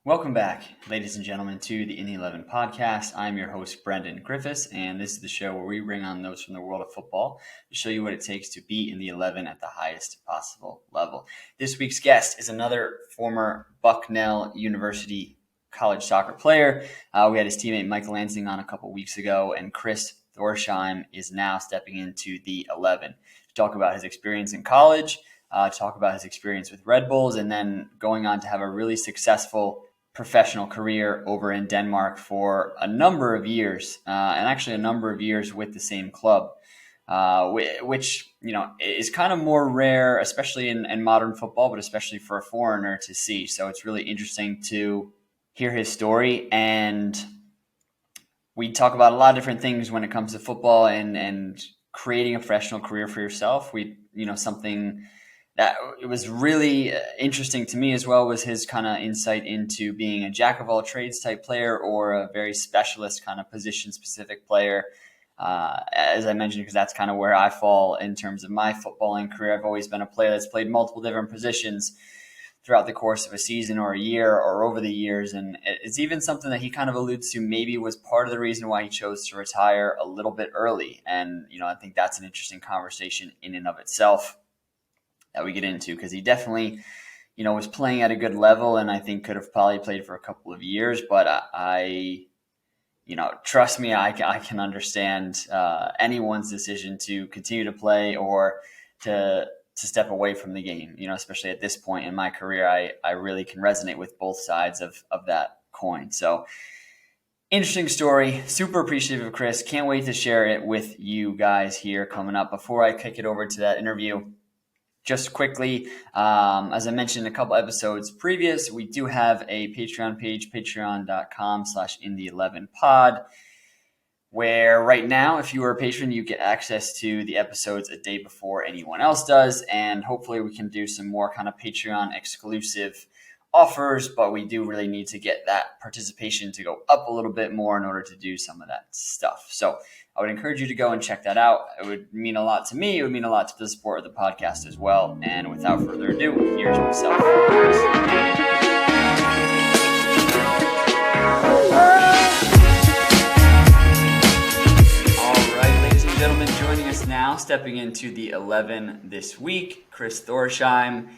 Welcome back, ladies and gentlemen, to the In the 11 podcast. I'm your host, Brendan Griffiths, and this is the show where we bring on those from the world of football to show you what it takes to be in the 11 at the highest possible level. This week's guest is another former Bucknell University college soccer player. We had his teammate Michael Lansing on a couple weeks ago, and Chris Thorsheim is now stepping into the 11 to talk about his experience in college, talk about his experience with Red Bulls, and then going on to have a really successful professional career over in Denmark for a number of years, and actually a number of years with the same club, which is kind of more rare, especially in modern football, but especially for a foreigner to see. So it's really interesting to hear his story, and we talk about a lot of different things when it comes to football and creating a professional career for yourself. Something that it was really interesting to me as well was his kind of insight into being a jack of all trades type player or a very specialist kind of position specific player. As I mentioned, because that's kind of where I fall in terms of my footballing career. I've always been a player that's played multiple different positions throughout the course of a season or a year or over the years. And it's even something that he kind of alludes to maybe was part of the reason why he chose to retire a little bit early. And, I think that's an interesting conversation in and of itself that we get into, because he definitely, was playing at a good level, and I think could have probably played for a couple of years. But I trust me, I can understand anyone's decision to continue to play or to step away from the game. Especially at this point in my career, I really can resonate with both sides of that coin. So interesting story. Super appreciative of Chris. Can't wait to share it with you guys here coming up. Before I kick it over to that interview, just quickly, as I mentioned in a couple episodes previous, we do have a Patreon page, patreon.com/in11pod, where right now, if you are a patron, you get access to the episodes a day before anyone else does. And hopefully we can do some more kind of Patreon exclusive offers, but we do really need to get that participation to go up a little bit more in order to do some of that stuff. So I would encourage you to go and check that out. It would mean a lot to me. It would mean a lot to the support of the podcast as well. And without further ado, here's myself. All right, ladies and gentlemen, joining us now, stepping into the 11 this week, Chris Thorsheim.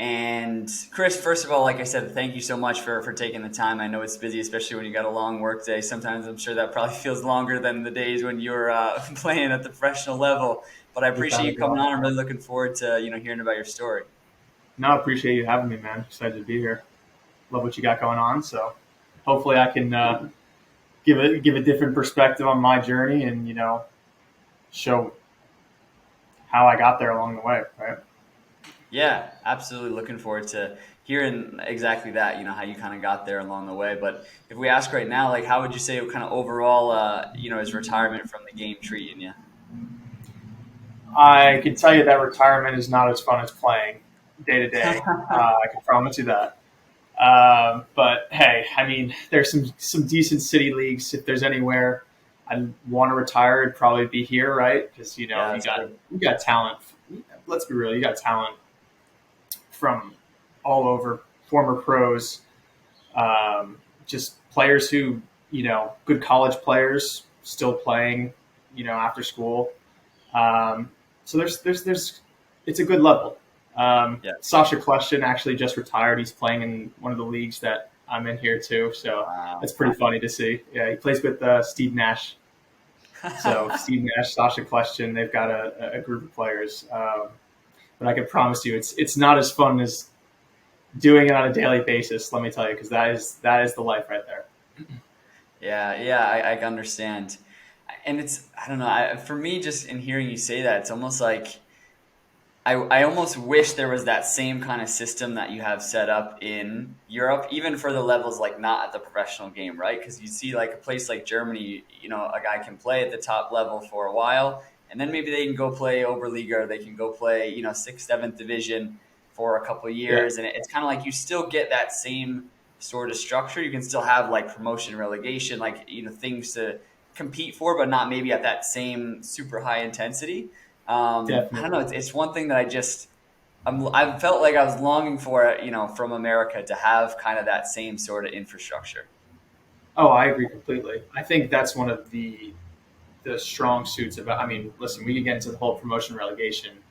And Chris, first of all, like I said, thank you so much for taking the time. I know it's busy, especially when you got a long work day. Sometimes I'm sure that probably feels longer than the days when you're playing at the professional level. But I appreciate you coming on. I'm really looking forward to hearing about your story. No, I appreciate you having me, man. Excited to be here. Love what you got going on. So hopefully I can give a different perspective on my journey and show how I got there along the way, right? Yeah, absolutely. Looking forward to hearing exactly that, how you kind of got there along the way. But if we ask right now, like, how would you say kind of overall, is retirement from the game treating you? I can tell you that retirement is not as fun as playing day to day. I can promise you that. But hey, I mean, there's some decent city leagues. If there's anywhere I'd want to retire, it'd probably be here, right? Because you got talent. Let's be real, you got talent from all over, former pros, just players who, good college players still playing, after school. So there's it's a good level. Sasha Kleshtin actually just retired. He's playing in one of the leagues that I'm in here too. So It's pretty funny to see. Yeah, he plays with Steve Nash. So Steve Nash, Sasha Kleshtin, they've got a group of players. But I can promise you, it's not as fun as doing it on a daily basis. Let me tell you, because that is the life right there. Yeah, I understand, and I don't know. For me, just in hearing you say that, it's almost like I almost wish there was that same kind of system that you have set up in Europe, even for the levels like not at the professional game, right? Because you see like a place like Germany, a guy can play at the top level for a while. And then maybe they can go play Oberliga, or they can go play, 6th, 7th division for a couple of years. Yeah. And it's kind of like you still get that same sort of structure. You can still have like promotion, relegation, like, things to compete for, but not maybe at that same super high intensity. I don't know. It's one thing that I felt like I was longing for it, from America to have kind of that same sort of infrastructure. Oh, I agree completely. I think that's one of the strong suits about. I mean, listen, we can get into the whole promotion relegation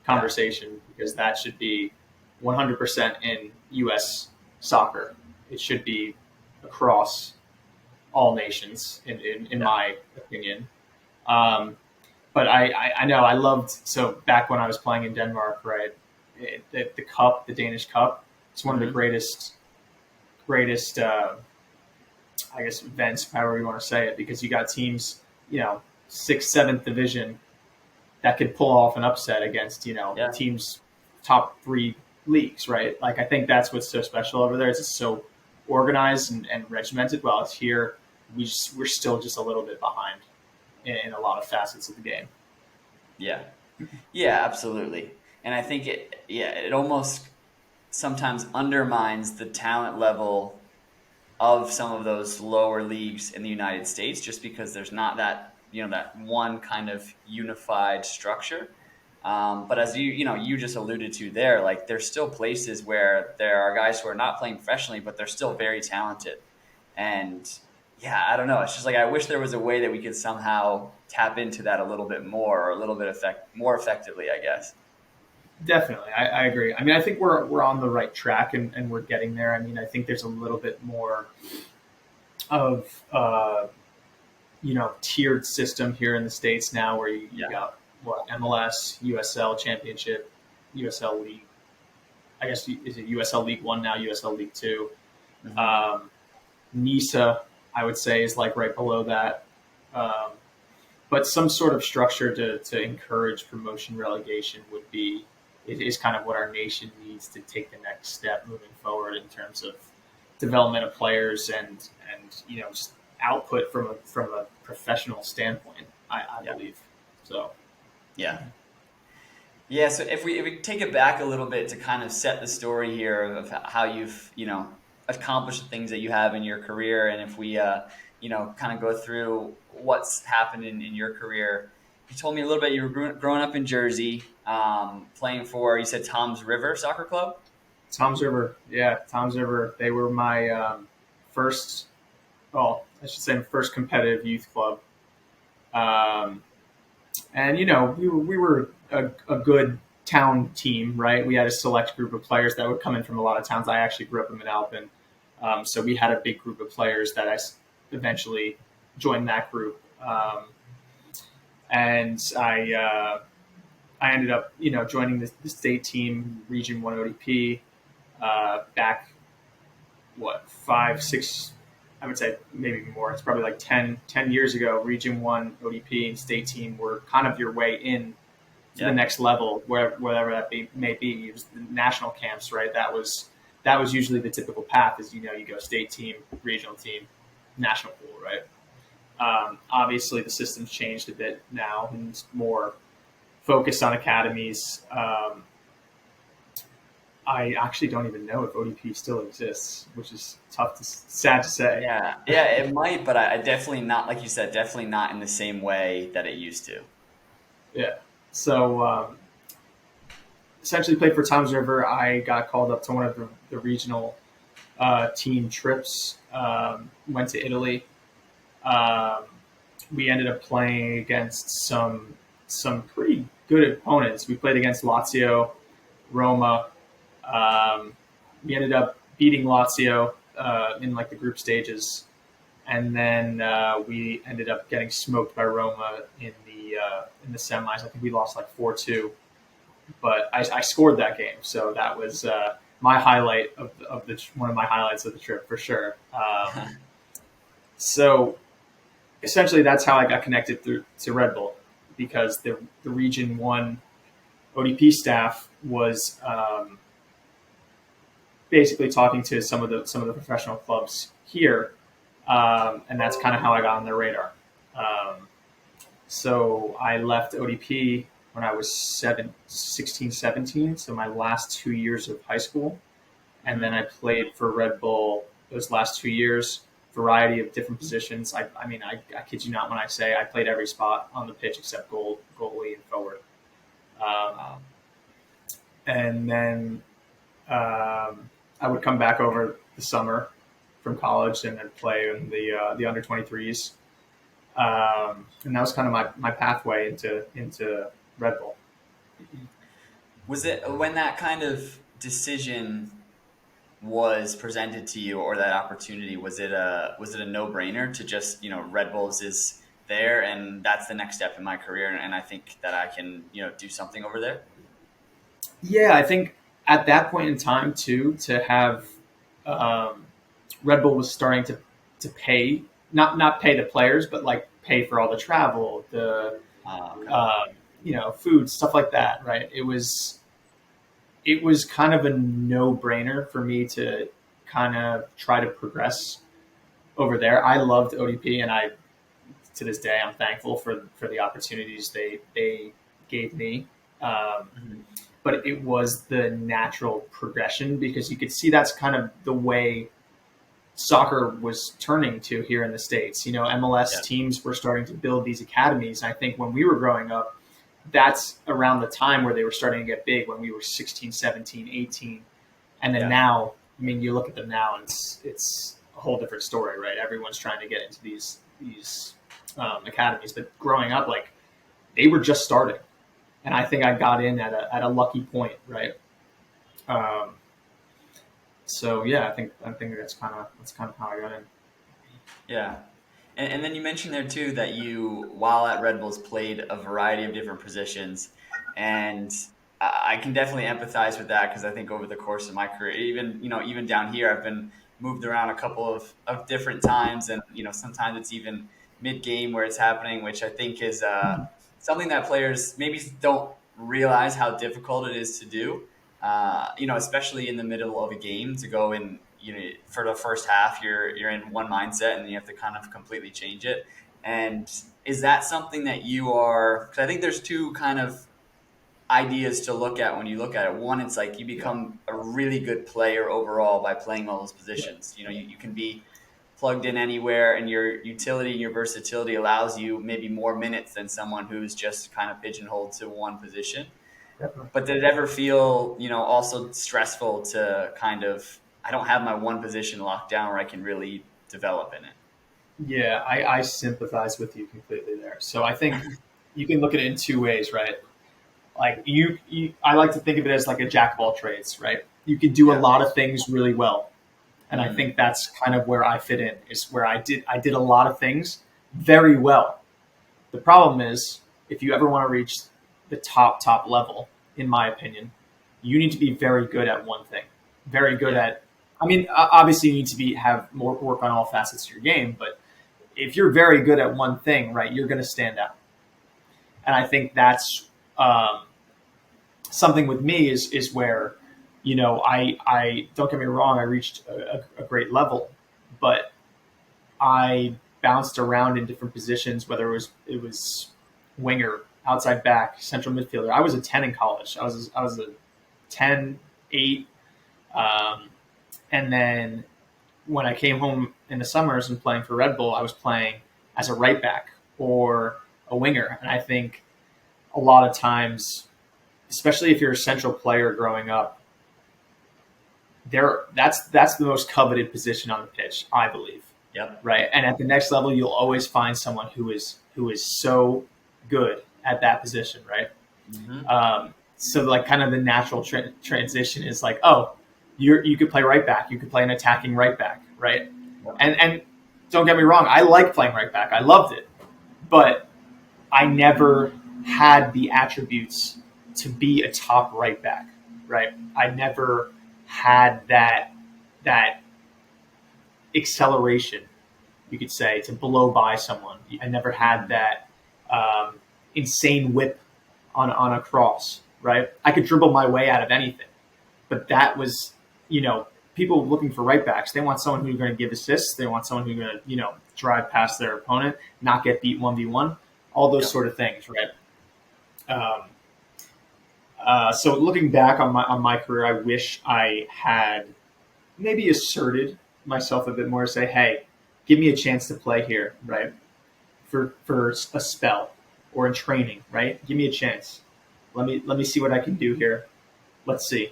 Yeah, conversation because that should be 100% in U.S. soccer. It should be across all nations, in yeah. my opinion. Um, but I know I loved so back when I was playing in Denmark, right? The cup, the Danish Cup, it's one of the Hmm. greatest I guess events, however you want to say it, because you got teams, sixth, seventh division that could pull off an upset against, Yeah, teams top three leagues, right? Like I think that's what's so special over there is it's so organized and regimented. While it's here, we're still just a little bit behind in a lot of facets of the game. yeah, yeah, absolutely. And I think it almost sometimes undermines the talent level of some of those lower leagues in the United States, just because there's not that one kind of unified structure. But as you just alluded to there, like there's still places where there are guys who are not playing professionally, but they're still very talented. And yeah, I don't know. It's just like I wish there was a way that we could somehow tap into that a little bit more, or a little bit more effectively, I guess. Definitely, I agree. I mean, I think we're on the right track and we're getting there. I mean, I think there's a little bit more of tiered system here in the states now, where you Yeah. got what MLS, USL Championship, USL League. I guess is it USL League One now, USL League Two. Hmm. Um, NISA, I would say, is like right below that. Um, but some sort of structure to encourage promotion relegation would be is kind of what our nation needs to take the next step moving forward in terms of development of players and just output from a professional standpoint. I Yeah. believe so. Yeah. Yeah, so if we take it back a little bit to kind of set the story here of how you've accomplished the things that you have in your career, and if we kind of go through what's happened in your career, you told me a little bit you were growing up in Jersey, playing for, you said, Tom's River Soccer Club. Tom's River, yeah, Tom's River. They were my first, well, I should say, first competitive youth club. Um, and we were a good town team, right? We had a select group of players that would come in from a lot of towns. I actually grew up in Manalapan, so we had a big group of players that eventually joined that group, and I ended up joining the state team, Region One ODP, back what 5, 6. I would say maybe more. It's probably like 10 years ago. Region One ODP and state team were kind of your way in to the Yeah, next level, wherever that may be. It was the national camps, right? That was usually the typical path. Is you go state team, regional team, national pool, right? Obviously, the system's changed a bit now and it's more focused on academies. I actually don't even know if ODP still exists, which is sad to say. yeah, it might, but I definitely not, like you said, definitely not in the same way that it used to. Yeah. So essentially, played for Tom's River. I got called up to one of the regional team trips. Went to Italy. Um, we ended up playing against some pretty good opponents. We played against Lazio, Roma. Um, we ended up beating Lazio in like the group stages, and then we ended up getting smoked by Roma in the semis. I think we lost like 4-2, but I scored that game, so that was my highlight of the one of my highlights of the trip for sure. So essentially, that's how I got connected to Red Bull because the Region One ODP staff was basically talking to some of the professional clubs here, and that's kind of how I got on their radar. Um, so I left ODP when I was 16, 17, so my last 2 years of high school, and then Hmm. I played for Red Bull those last 2 years, variety of different positions. I mean, I kid you not when I say I played every spot on the pitch except goalie and forward. Um, Wow. and then I would come back over the summer from college and then play in the under 23s. And that was kind of my pathway into Red Bull. Was it when that kind of decision was presented to you, or that opportunity, was it a no-brainer to just, Red Bulls is there and that's the next step in my career, and I think that I can, do something over there? Yeah, I think at that point in time too, to have um, Red Bull was starting to pay, not pay the players, but like pay for all the travel, the Okay. food, stuff like that. Right? It was kind of a no brainer for me to kind of try to progress over there. I loved ODP, and I to this day I'm thankful for the opportunities they gave me. Um, Mhm. but it was the natural progression because you could see that's kind of the way soccer was turning to here in the States. MLS Yeah. teams were starting to build these academies. I think when we were growing up, that's around the time where they were starting to get big, when we were 16, 17, 18. And then Yeah. now, I mean, you look at them now and it's a whole different story, right? Everyone's trying to get into these academies. But growing up, like, they were just starting. And I think I got in at a lucky point, right? Um, so yeah, I think that's kind of how I got in. Yeah. And then you mentioned there too that you, while at Red Bulls, played a variety of different positions, and I can definitely empathize with that, because I think over the course of my career, even down here, I've been moved around a couple of different times, and sometimes it's even mid game where it's happening, which I think is something that players maybe don't realize how difficult it is to do. Especially in the middle of a game, to go in, for the first half, you're in one mindset, and you have to kind of completely change it. And is that something that you are? Because I think there's two kind of ideas to look at when you look at it. One, it's like you Yeah, become a really good player overall by playing all those yeah, positions. You can be plugged in anywhere, and your utility and your versatility allows you maybe more minutes than someone who's just kind of pigeonholed to one position. definitely. But did it ever feel, also stressful to kind of, I don't have my one position locked down where I can really develop in it? Yeah, I sympathize with you completely there. So I think you can look at it in two ways, right? Like I like to think of it as like a jack of all trades, right? You can do a Yeah. lot of things really well, and I Hmm. think that's kind of where I fit in. Is where I did a lot of things very well. The problem is, if you ever want to reach the top level, in my opinion, you need to be very good at one thing. Very good Yeah. at. I mean, obviously, you need to have more work on all facets of your game, but if you're very good at one thing, right, you're going to stand out. And I think that's um, something with me is where, I don't get me wrong, I reached a great level, but I bounced around in different positions, whether it was winger, outside back, central midfielder. I was a 10 in college. I was a 10, 8, um, and then when I came home in the summers and playing for Red Bull, I was playing as a right back or a winger. And I think a lot of times, especially if you're a central player growing up, that's the most coveted position on the pitch, I believe. Yep. Right. And at the next level, you'll always find someone who is so good at that position, right? Hmm. So like kind of the natural transition is like, oh, you could play right back, you could play an attacking right back, right? Yep. And don't get me wrong, I like playing right back, I loved it, but I never had the attributes to be a top right back, right? I never had that acceleration, you could say, to blow by someone. I never had Hmm. that um, insane whip on a cross, right? I could dribble my way out of anything, but that was, people looking for right backs. They want someone who's going to give assists. They want someone who's going to, drive past their opponent, not get beat 1v1, all those Yep. sort of things, right? Um, so looking back on my career, I wish I had maybe asserted myself a bit more. Say, hey, give me a chance to play here, right? For a spell or in training, right? Give me a chance. Let me see what I can do here. let's see.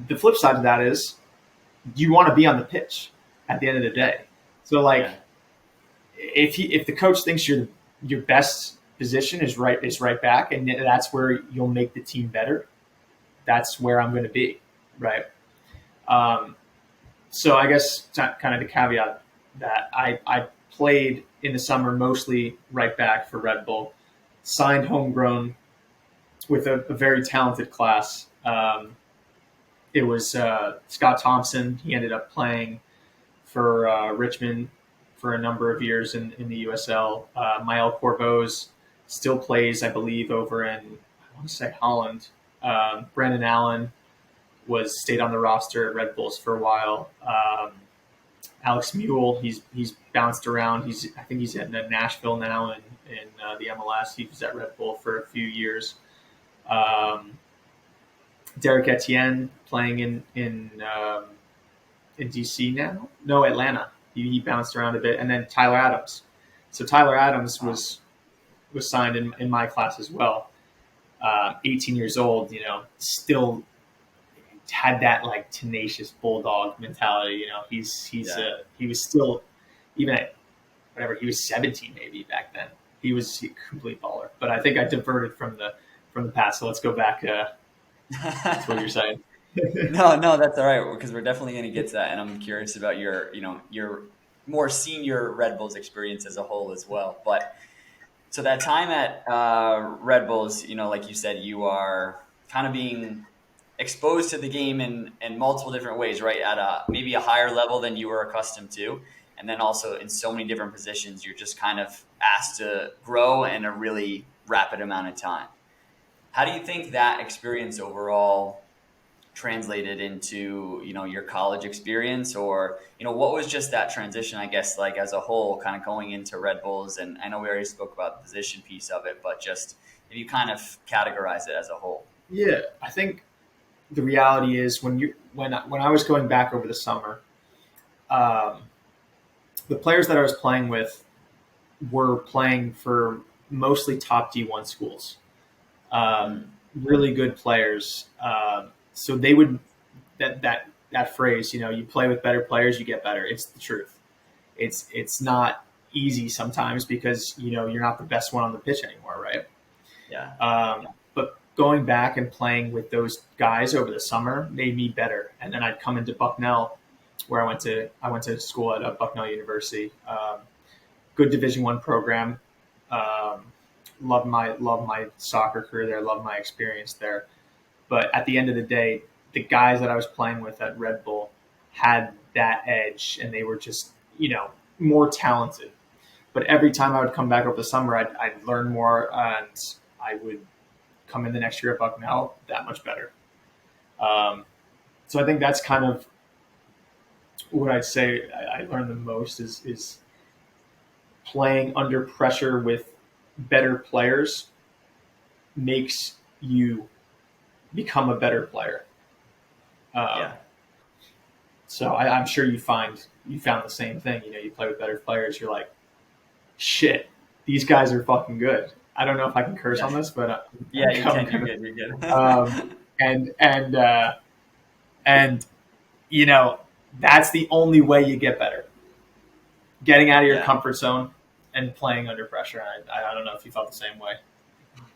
The flip side of that is you want to be on the pitch at the end of the day. So like Yeah. if the coach thinks your best position is right back, and that's where you'll make the team better, that's where I'm going to be, right? Um, so I guess kind of to caveat that I played in the summer mostly right back for Red Bull, signed homegrown with a very talented class. It was Scott Thompson. He ended up playing for Richmond for a number of years in the USL. Maël Corbeau's still plays, I believe, over in, I want to say, Holland. Brandon Allen stayed on the roster at Red Bulls for a while. Alex Mule, he's bounced around. I think he's in Nashville now in the MLS. He was at Red Bull for a few years. Derek Etienne playing in DC now. No, Atlanta. He bounced around a bit, and then Tyler Adams. So Tyler Adams was signed in my class as well. 18 years old, still had that like tenacious bulldog mentality. He was still, even at whatever, he was 17 maybe back then. He was a complete baller. But I think I diverted from the past. So let's go back. That's what you're saying. No, that's all right, because we're definitely going to get to that, and I'm curious about your more senior Red Bulls experience as a whole as well. But so that time at Red Bulls, like you said, you are kind of being exposed to the game in multiple different ways, right? At maybe a higher level than you were accustomed to, and then also in so many different positions, you're just kind of asked to grow in a really rapid amount of time. How do you think that experience overall translated into your college experience, or what was just that transition, I guess, like as a whole, kind of going into Red Bulls? And I know we already spoke about the position piece of it, but just if you kind of categorize it as a whole. Yeah, I think the reality is when I was going back over the summer, the players that I was playing with were playing for mostly top D1 schools, really good players. So they would that phrase, you play with better players, you get better. It's the truth. It's not easy sometimes because you're not the best one on the pitch anymore, right? Yeah. But going back and playing with those guys over the summer made me better. And then I'd come into Bucknell, where I went to school at Bucknell University. Good Division I program. Love my soccer career there. Love my experience there. But at the end of the day, the guys that I was playing with at Red Bull had that edge, and they were just more talented. But every time I would come back over the summer, I'd learn more, and I would come in the next year at Bucknell that much better. So I think that's kind of what I'd say I learned the most is playing under pressure with better players makes you become a better player. Yeah. So I'm sure you found the same thing. You play with better players. You're like, shit, these guys are fucking good. I don't know if I can curse on this, but yeah, you can. You're good. And that's the only way you get better. Getting out of your comfort zone and playing under pressure. I don't know if you felt the same way.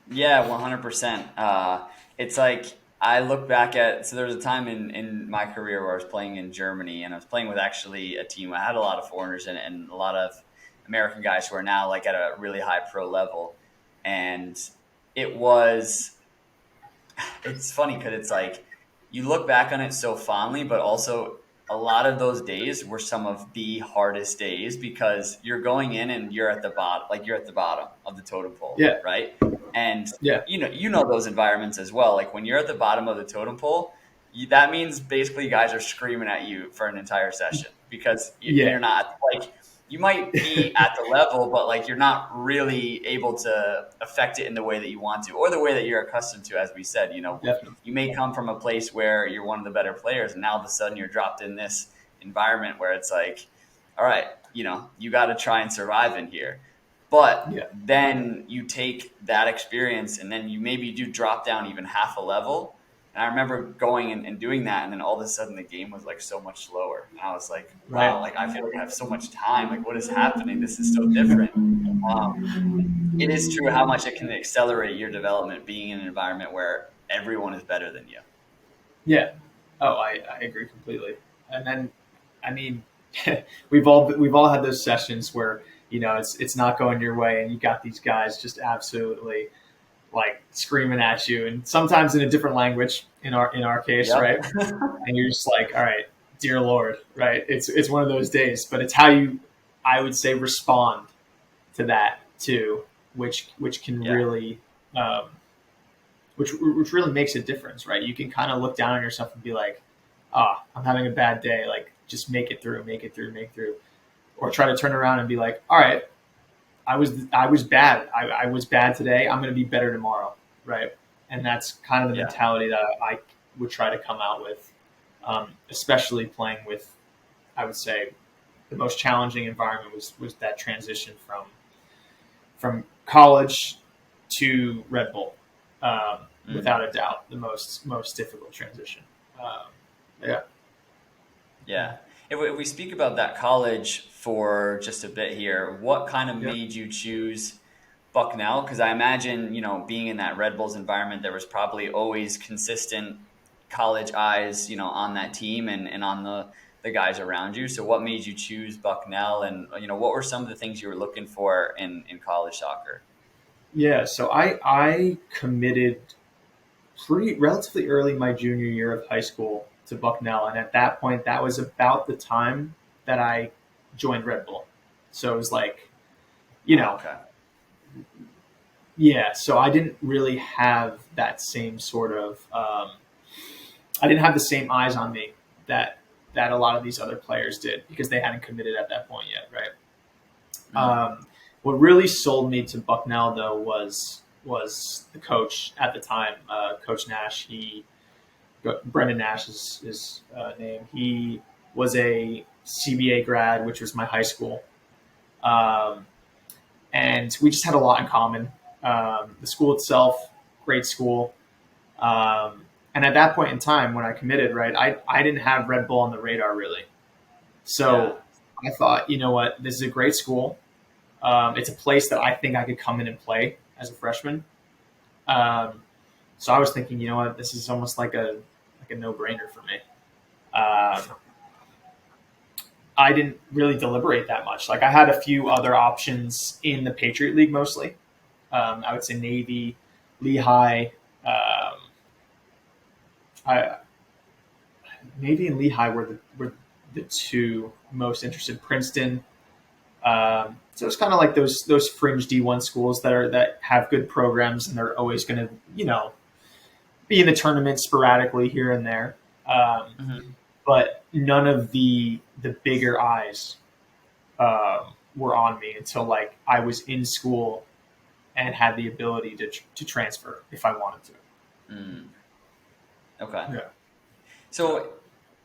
Yeah, 100%. It's like I look back so there was a time in my career where I was playing in Germany, and I was playing with actually a team. I had a lot of foreigners in it and a lot of American guys who are now like at a really high pro level. And it's funny because it's like you look back on it so fondly, but also a lot of those days were some of the hardest days because you're going in and you're at the bottom of the totem pole. Yeah. Right. And you know those environments as well. Like when you're at the bottom of the totem pole, that means basically guys are screaming at you for an entire session because you're not like, you might be at the level, but like you're not really able to affect it in the way that you want to, or the way that you're accustomed to. As we said, Definitely. you may come from a place where you're one of the better players, and now all of a sudden you're dropped in this environment where it's like, all right, you got to try and survive in here. But Yeah. then you take that experience and then you maybe do drop down even half a level. And I remember going and doing that, and then all of a sudden the game was like so much slower. And I was like, wow, Right. like I feel like I have so much time. Like, what is happening? This is so different. It is true how much it can accelerate your development being in an environment where everyone is better than you. Yeah. Oh, I agree completely. And then, I mean, we've all had those sessions where it's not going your way, and you got these guys just absolutely like screaming at you, and sometimes in a different language. In our case, Yep. right? And you're just like, all right, dear Lord, right? It's one of those days, but it's how you, I would say, respond to that too, which can Yeah. really um, which really makes a difference, right? You can kind of look down on yourself and be like, ah, I'm having a bad day. Like, just make it through, make it through, make it through. Or try to turn around and be like, all right, I was bad. I was bad today. I'm going to be better tomorrow, right? And that's kind of the Yeah. mentality that I would try to come out with, especially playing with, I would say, the most challenging environment was that transition from college to Red Bull, Mm. without a doubt, the most difficult transition. Yeah, Yeah. If we speak about that college for just a bit here, what kind of yeah, made you choose Bucknell? Because I imagine, being in that Red Bulls environment, there was probably always consistent college eyes, on that team and on the guys around you. So what made you choose Bucknell, and, what were some of the things you were looking for in college soccer? yeah. So I committed pretty relatively early my junior year of high school to Bucknell, and at that point, that was about the time that I joined Red Bull. So it was like, you Oh, know, okay. yeah. So I didn't really have that same sort of. I didn't have the same eyes on me that a lot of these other players did because they hadn't committed at that point yet, right? Mm. What really sold me to Bucknell though was the coach at the time, Coach Nash. Brendan Nash is his name. He was a CBA grad, which was my high school, um, and we just had a lot in common. The school itself, great school. And at that point in time, when I committed, right, I didn't have Red Bull on the radar really. Yeah. So I thought, you know what, this is a great school. It's a place that I think I could come in and play as a freshman. Um, so I was thinking, you know what, this is almost like a no brainer for me. Um, I didn't really deliberate that much. Like I had a few other options in the Patriot League mostly. I would say Navy, Lehigh. I, Navy and Lehigh were the two most interested. Princeton. So it's kind of like those fringe D1 schools that have good programs and they're always going to be in the tournament sporadically here and there. Um, Hmm. but none of the bigger eyes were on me until like I was in school and had the ability to transfer if I wanted to. Mm. Okay. Yeah. So,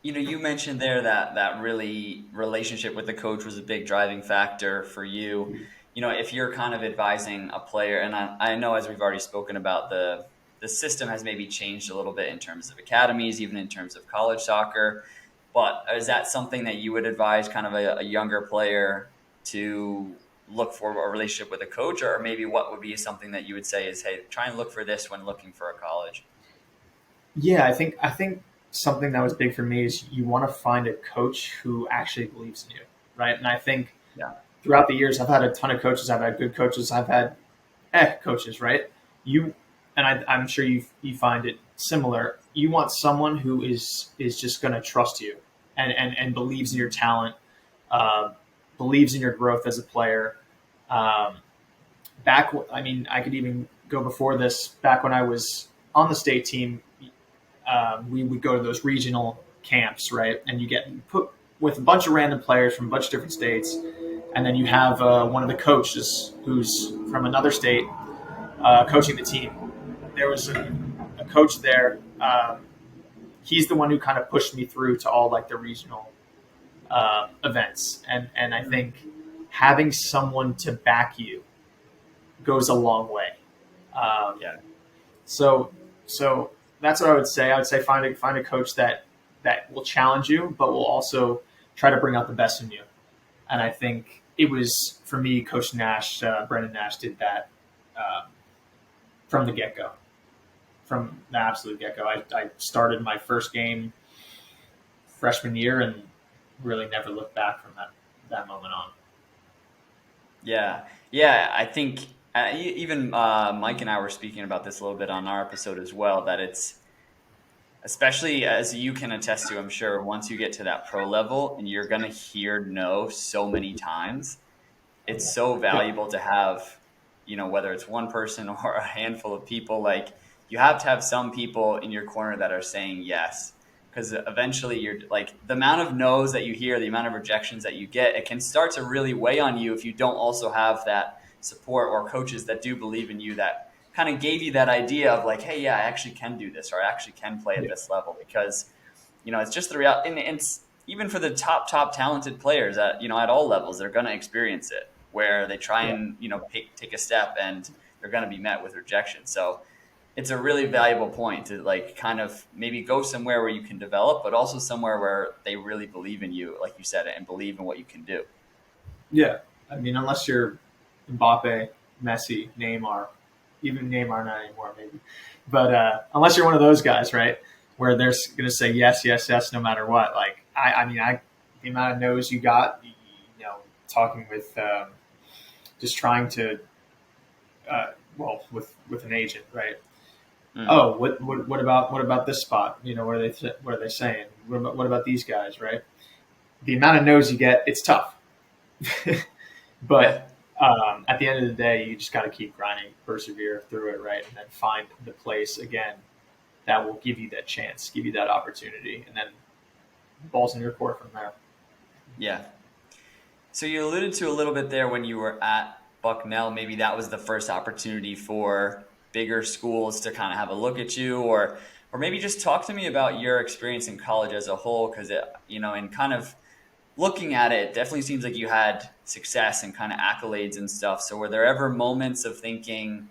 you mentioned there that really relationship with the coach was a big driving factor for you. If you're kind of advising a player, and I know as we've already spoken about, the system has maybe changed a little bit in terms of academies, even in terms of college soccer. But is that something that you would advise kind of a younger player to look for a relationship with a coach, or maybe what would be something that you would say is, hey, try and look for this when looking for a college? Yeah, I think something that was big for me is you want to find a coach who actually believes in you, right? And I think Yeah. throughout the years, I've had a ton of coaches. I've had good coaches. I've had coaches, right? You and I'm sure you find it similar. You want someone who is just going to trust you and believes in your talent, uh, believes in your growth as a player. Um, I mean, I could even go before this. Back when I was on the state team, we would go to those regional camps, right? And you get put with a bunch of random players from a bunch of different states, and then you have one of the coaches who's from another state coaching the team. There was a coach there. He's the one who kind of pushed me through to all like the regional events, and I think having someone to back you. goes a long way. Yeah. So that's what I would say. I would say find a coach that will challenge you, but will also try to bring out the best in you. And I think it was, for me, Coach Nash, Brendan Nash, did that from the get go, from the absolute get go. I started my first game freshman year and really never looked back from that moment on. Yeah. Yeah. I think even Mike and I were speaking about this a little bit on our episode as well, that it's, especially as you can attest to, I'm sure, once you get to that pro level and you're going to hear no so many times, it's so valuable to have, whether it's one person or a handful of people, like you have to have some people in your corner that are saying yes. Because eventually you're like, the amount of no's that you hear, the amount of rejections that you get, it can start to really weigh on you if you don't also have that support or coaches that do believe in you, that kind of gave you that idea of like, hey, yeah, I actually can do this, or I actually can play at this level. Because, it's just the reality. And it's even for the top talented players at, at all levels, they're going to experience it, where they try and, take a step and they're going to be met with rejection. So it's a really valuable point to like kind of maybe go somewhere where you can develop, but also somewhere where they really believe in you, like you said, and believe in what you can do. Yeah. I mean, unless you're Mbappe, Messi, Neymar, even Neymar not anymore maybe, but unless you're one of those guys, right, where they're going to say yes, yes, yes, no matter what. Like the amount of no's you got, talking with just trying to, with an agent, right? Mm. Oh, what about this spot? What are they saying? What about these guys, right? The amount of no's you get, it's tough. But at the end of the day, you just got to keep grinding, persevere through it, right? And then find the place again that will give you that chance, give you that opportunity, and then ball's in your court from there. Yeah. So you alluded to a little bit there when you were at Bucknell, maybe that was the first opportunity for bigger schools to kind of have a look at you, or maybe just talk to me about your experience in college as a whole, because in kind of looking at it, it definitely seems like you had success and kind of accolades and stuff. So were there ever moments of thinking,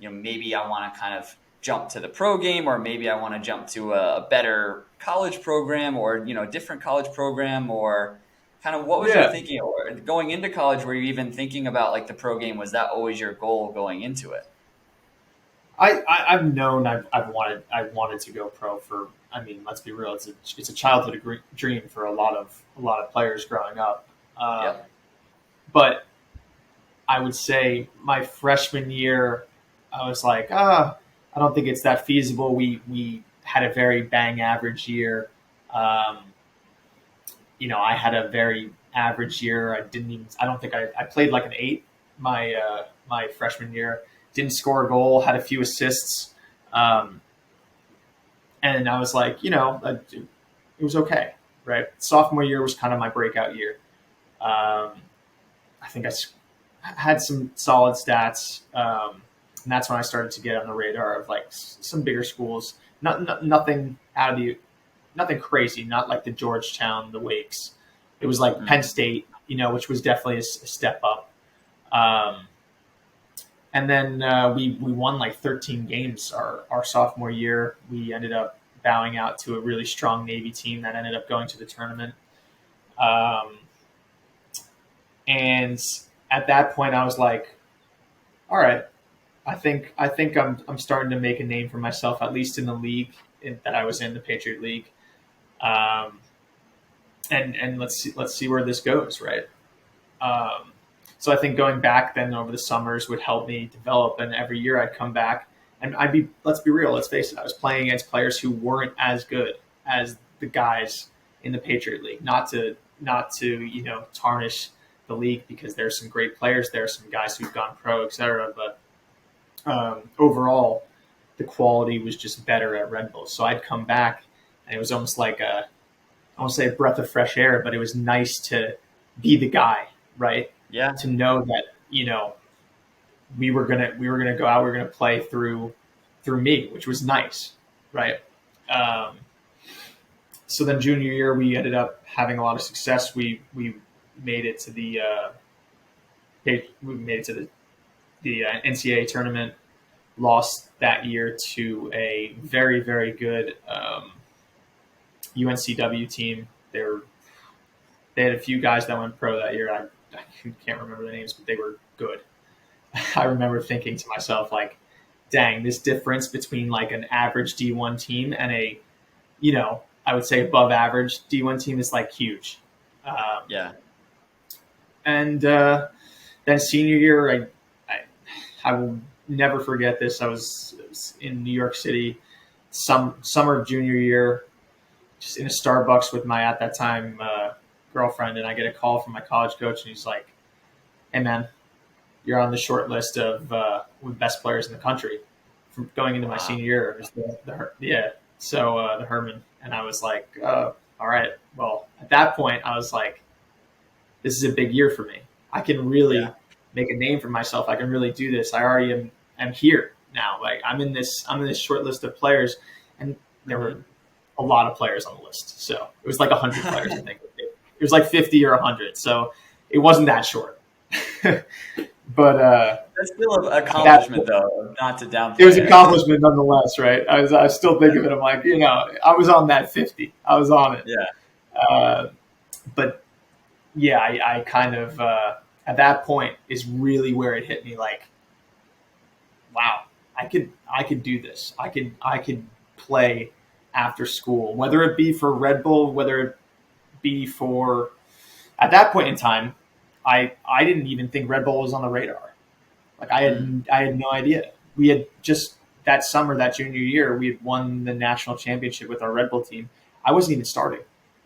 maybe I want to kind of jump to the pro game, or maybe I want to jump to a better college program, or, different college program, or kind of what was your thinking? Or going into college, were you even thinking about like the pro game? Was that always your goal going into it? I've known I've wanted to go pro for. I mean, let's be real. It's a childhood dream for a lot of players growing up. Yep. But I would say my freshman year, I was like, I don't think it's that feasible. We had a very bang average year. I had a very average year. I don't think I played like an 8 my freshman year. Didn't score a goal, had a few assists. And I was like, it was okay, right? Sophomore year was kind of my breakout year. I think I had some solid stats. And that's when I started to get on the radar of like some bigger schools. Nothing nothing crazy, not like the Georgetown, the Wakes. It was like Penn State, which was definitely a step up. And then we won like 13 games our sophomore year. We ended up bowing out to a really strong Navy team that ended up going to the tournament. And at that point, I was like, all right, I think I'm starting to make a name for myself, at least in the league that I was in, the Patriot League. And let's see where this goes, right? So I think going back then over the summers would help me develop, and every year I'd come back and let's be real, let's face it, I was playing against players who weren't as good as the guys in the Patriot League. Not to tarnish the league, because there's some great players there, some guys who've gone pro, etc. But overall, the quality was just better at Red Bull. So I'd come back, and it was almost like I won't say a breath of fresh air, but it was nice to be the guy, right? Yeah. To know that we were gonna go out, we were gonna play through me, which was nice, right? So then junior year, we ended up having a lot of success. We made it to the NCAA tournament. Lost that year to a very, very good UNCW team. They had a few guys that went pro that year. I can't remember the names, but they were good. I remember thinking to myself, like, dang, this difference between like an average D1 team and a, I would say above average D1 team is like huge. Yeah. And then senior year, I will never forget this. I was in New York City, summer of junior year, just in a Starbucks with my at that time girlfriend, and I get a call from my college coach, and he's like, "Hey man, you're on the short list of best players in the country from going into my senior year." It was the Herman, and I was like, "All right." Well, at that point, I was like, "This is a big year for me. I can really make a name for myself. I can really do this. I already am here now. Like I'm in this short list of players, and there were a lot of players on the list. So it was like 100 players, I think. It was like 50 or 100. So it wasn't that short." But that's still an accomplishment, though, not to downplay. It was an accomplishment nonetheless, right? I still think of it. I'm like, I was on that 50. I was on it. Yeah. But yeah, I kind of at that point is really where it hit me. Like, wow, I could do this. I could play after school, whether it be for Red Bull, whether it be for. At that point in time, I didn't even think Red Bull was on the radar. Like I had no idea. We had just that summer, that junior year, we had won the national championship with our Red Bull team. I wasn't even starting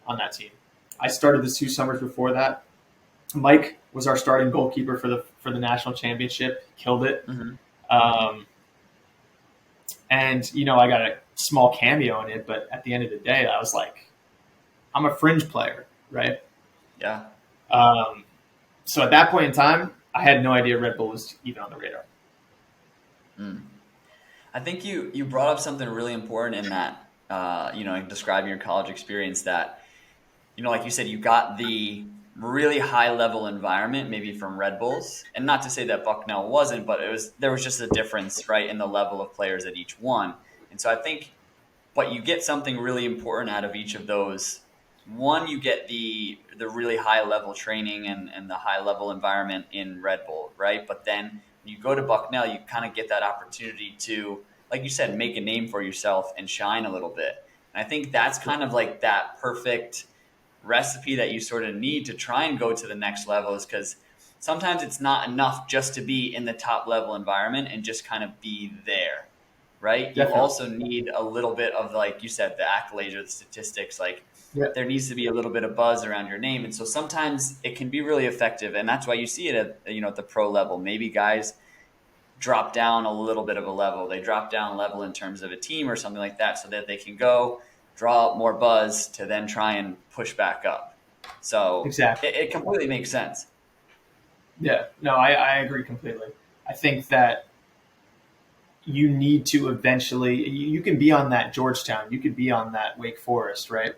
on that team. I started the 2 summers before that. Mike was our starting goalkeeper for the national championship. Killed it. Mm-hmm. And I got a small cameo in it, but at the end of the day, I was like, I'm a fringe player, right? Yeah. So at that point in time, I had no idea Red Bull was even on the radar. I think you brought up something really important in that, in describing your college experience that, like you said, you got the really high level environment, maybe from Red Bulls, and not to say that Bucknell wasn't, but there was just a difference, right, in the level of players at each one. And so I think, but you get something really important out of each of those. One, you get the really high level training and the high level environment in Red Bull, right? But then when you go to Bucknell, you kind of get that opportunity to, like you said, make a name for yourself and shine a little bit. And I think that's kind of like that perfect recipe that you sort of need to try and go to the next level, is because sometimes it's not enough just to be in the top level environment and just kind of be there, right? Definitely. You also need a little bit of, like you said, the accolades or the statistics. Like there needs to be a little bit of buzz around your name. And so sometimes it can be really effective. And that's why you see it at the pro level. Maybe guys drop down a little bit of a level. They drop down level in terms of a team or something like that, so that they can go draw up more buzz to then try and push back up. So exactly. It completely makes sense. Yeah, no, I agree completely. I think that you need to eventually, you can be on that Georgetown, you could be on that Wake Forest, right?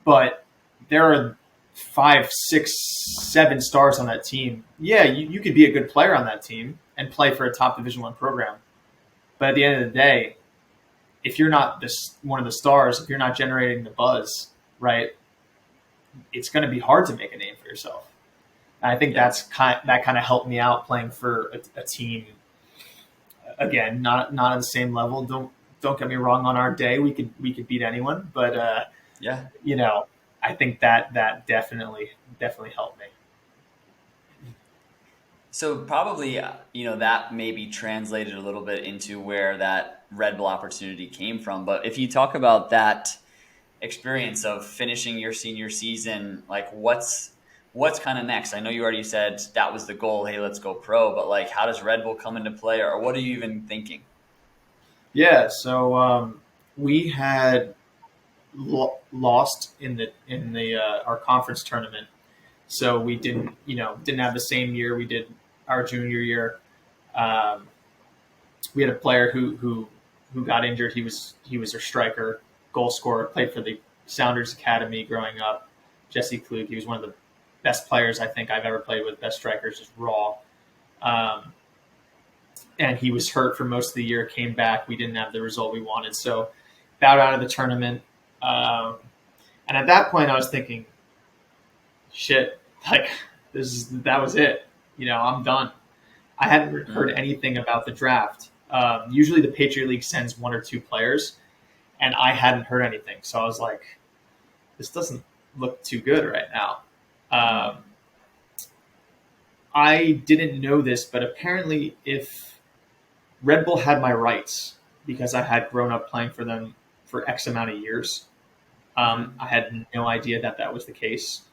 But there are 5, 6, 7 stars on that team. Yeah, you could be a good player on that team and play for a top Division I program. But at the end of the day, if you're not one of the stars, if you're not generating the buzz, right, it's going to be hard to make a name for yourself. And I think that kind of helped me out playing for a team. Again, not at the same level. Don't get me wrong. On our day, we could beat anyone. But I think that definitely helped me. So probably, that maybe translated a little bit into where that Red Bull opportunity came from. But if you talk about that experience of finishing your senior season, like what's kind of next? I know you already said that was the goal. Hey, let's go pro. But like, how does Red Bull come into play, or what are you even thinking? Yeah. So we had lost in our conference tournament. So we didn't have the same year we did our junior year. We had a player who got injured. He was a striker, goal scorer, played for the Sounders Academy growing up. Jesse Klug. He was one of the best players I think I've ever played with. Best strikers, just raw. and he was hurt for most of the year, came back. We didn't have the result we wanted. So bowed out of the tournament. And at that point I was thinking, shit, like that was it. I'm done. I hadn't heard anything about the draft. Usually the Patriot League sends one or two players, and I hadn't heard anything. So I was like, this doesn't look too good right now. I didn't know this, but apparently if Red Bull had my rights because I had grown up playing for them for X amount of years, I had no idea that was the case,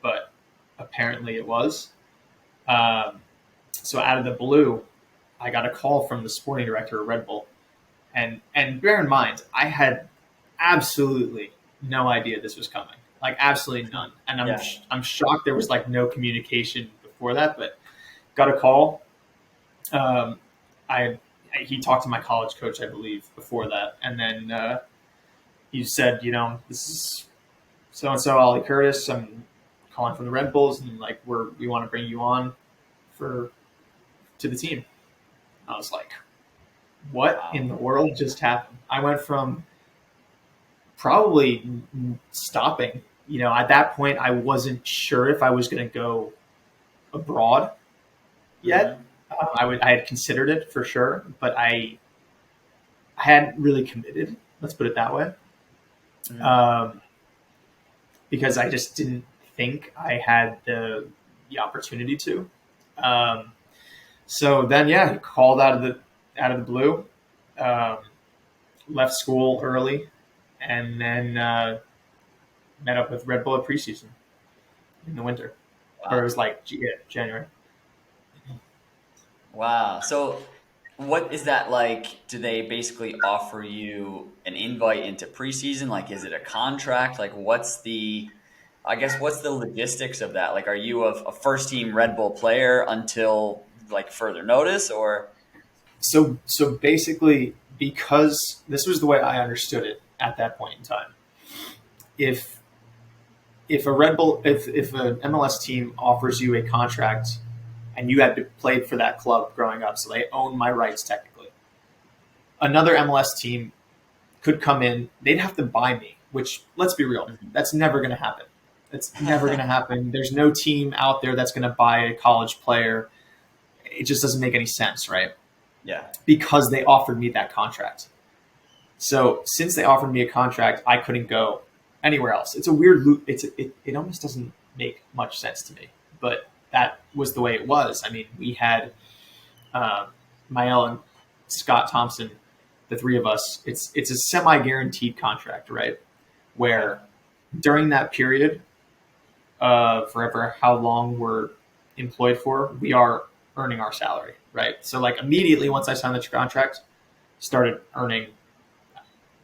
but apparently it was. So out of the blue, I got a call from the sporting director of Red Bull. And bear in mind, I had absolutely no idea this was coming. Like absolutely none. And I'm shocked there was like no communication before that, but got a call. He talked to my college coach, I believe, before that. And then he said, this is so-and-so Ollie Curtis. I'm calling from the Red Bulls, and like we want to bring you on to the team. I was like, what in the world just happened? I went from probably stopping. At that point, I wasn't sure if I was going to go abroad yet. I had considered it for sure, but I hadn't really committed. Let's put it that way. Because I just didn't think I had the opportunity to. So then, he called out of the blue, left school early, and then met up with Red Bull at preseason in the winter. Or it was like January. Wow. So what is that like? Do they basically offer you an invite into preseason? Like, is it a contract? Like, what's the logistics of that? Like, are you a first team Red Bull player until like further notice, or? So basically, because this was the way I understood it at that point in time, if a Red Bull, if an MLS team offers you a contract and you had played for that club growing up, so they own my rights technically, another MLS team could come in, they'd have to buy me, which, let's be real, that's never going to happen. It's never going to happen. There's no team out there that's going to buy a college player. It just doesn't make any sense, right? Yeah. Because they offered me that contract. So since they offered me a contract, I couldn't go anywhere else. It's a weird loop. It almost doesn't make much sense to me, but that was the way it was. I mean, we had Mael and Scott Thompson, the three of us. It's a semi-guaranteed contract, right? Where during that period, forever, how long we're employed for, we are earning our salary, right? So like immediately once I signed the contract, started earning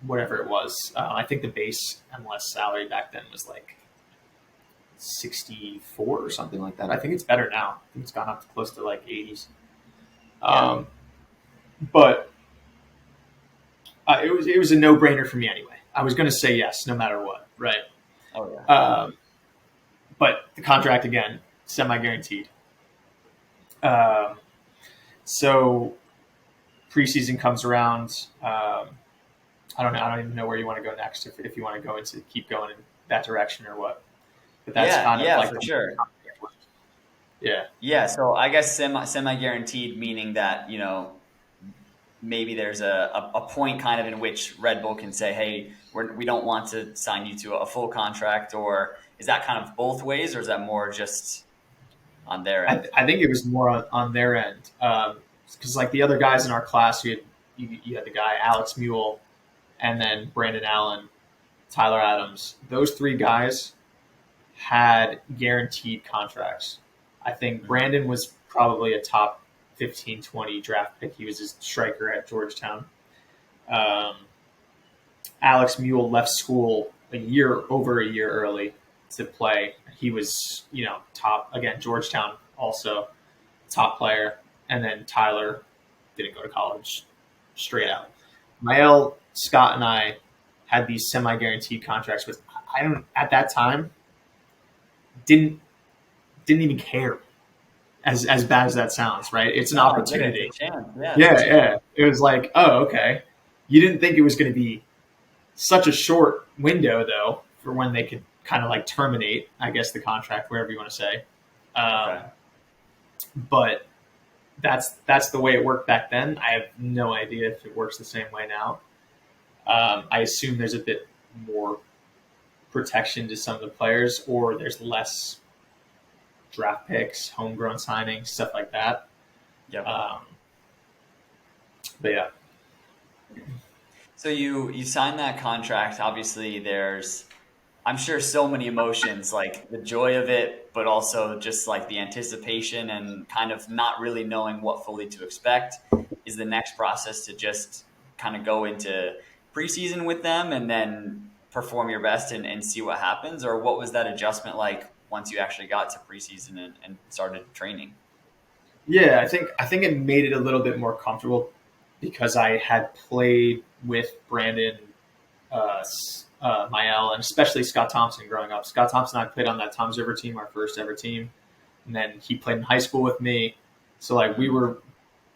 whatever it was. I think the base MLS salary back then was like 64 or something like that. I think it's better now. I think it's gone up to close to like 80s. But it was a no-brainer for me anyway. I was going to say yes no matter what, right? Oh yeah. But the contract again, semi-guaranteed. So preseason comes around. I don't know. I don't even know where you want to go next. If you want to keep going in that direction or what. But that's kind of like for sure. Yeah. Yeah. So I guess semi-guaranteed, meaning that, maybe there's a point kind of in which Red Bull can say, hey, we don't want to sign you to a full contract, or is that kind of both ways, or is that more just on their end? I think it was more on their end. Because like the other guys in our class, you had the guy, Alex Mule, and then Brandon Allen, Tyler Adams. Those three guys had guaranteed contracts. I think Brandon was probably a top 15, 20 draft pick. He was a striker at Georgetown. Alex Mule left school over a year early to play. He was, top, again, Georgetown also, top player. And then Tyler didn't go to college, straight out. Mael, Scott, and I had these semi-guaranteed contracts with, at that time, didn't even care. as bad as that sounds, right? It's an No, I get it. opportunity. It's a chance. Yeah, it's a Yeah, chance. yeah. It was like, oh, okay. You didn't think it was going to be such a short window, though, for when they could kind of like terminate, I guess, the contract, wherever you want to say. Okay. But that's the way it worked back then. I have no idea if it works the same way now. I assume there's a bit more protection to some of the players, or there's less draft picks, homegrown signings, stuff like that. Yep. But yeah. So you sign that contract. Obviously, there's, I'm sure, so many emotions, like the joy of it, but also just like the anticipation and kind of not really knowing what fully to expect. Is the next process to just kind of go into preseason with them and then perform your best and see what happens? Or what was that adjustment like once you actually got to preseason and started training? Yeah, I think it made it a little bit more comfortable because I had played with Brandon, Mael, and especially Scott Thompson growing up. Scott Thompson and I played on that Tom's River team, our first ever team, and then he played in high school with me. So like we were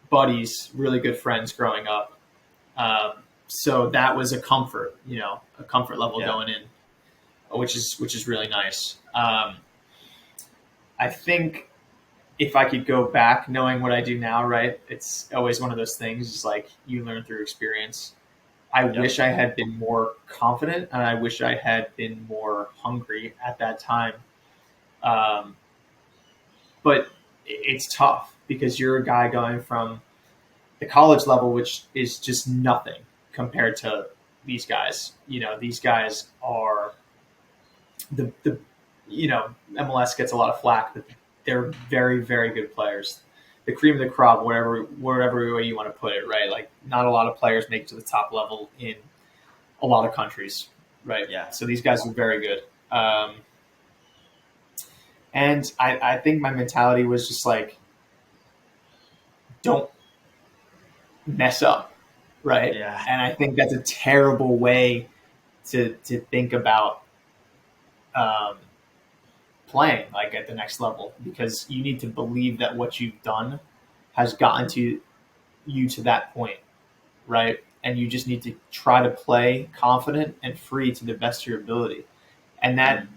buddies, really good friends growing up. So that was a comfort, a comfort level Yeah. going in, which is really nice. I think if I could go back knowing what I do now, right, it's always one of those things, just like you learn through experience. I Yep. wish I had been more confident and I wish I had been more hungry at that time. Um, but it's tough because you're a guy going from the college level, which is just nothing compared to these guys. These guys are the MLS gets a lot of flack, but they're very, very good players. The cream of the crop, whatever way you want to put it, right? Like not a lot of players make it to the top level in a lot of countries, right? Yeah. So these guys are very good. And I think my mentality was just like, don't mess up, right? Yeah. And I think that's a terrible way to think about um, playing like at the next level because you need to believe that what you've done has gotten to you to that point, right? And you just need to try to play confident and free to the best of your ability. And that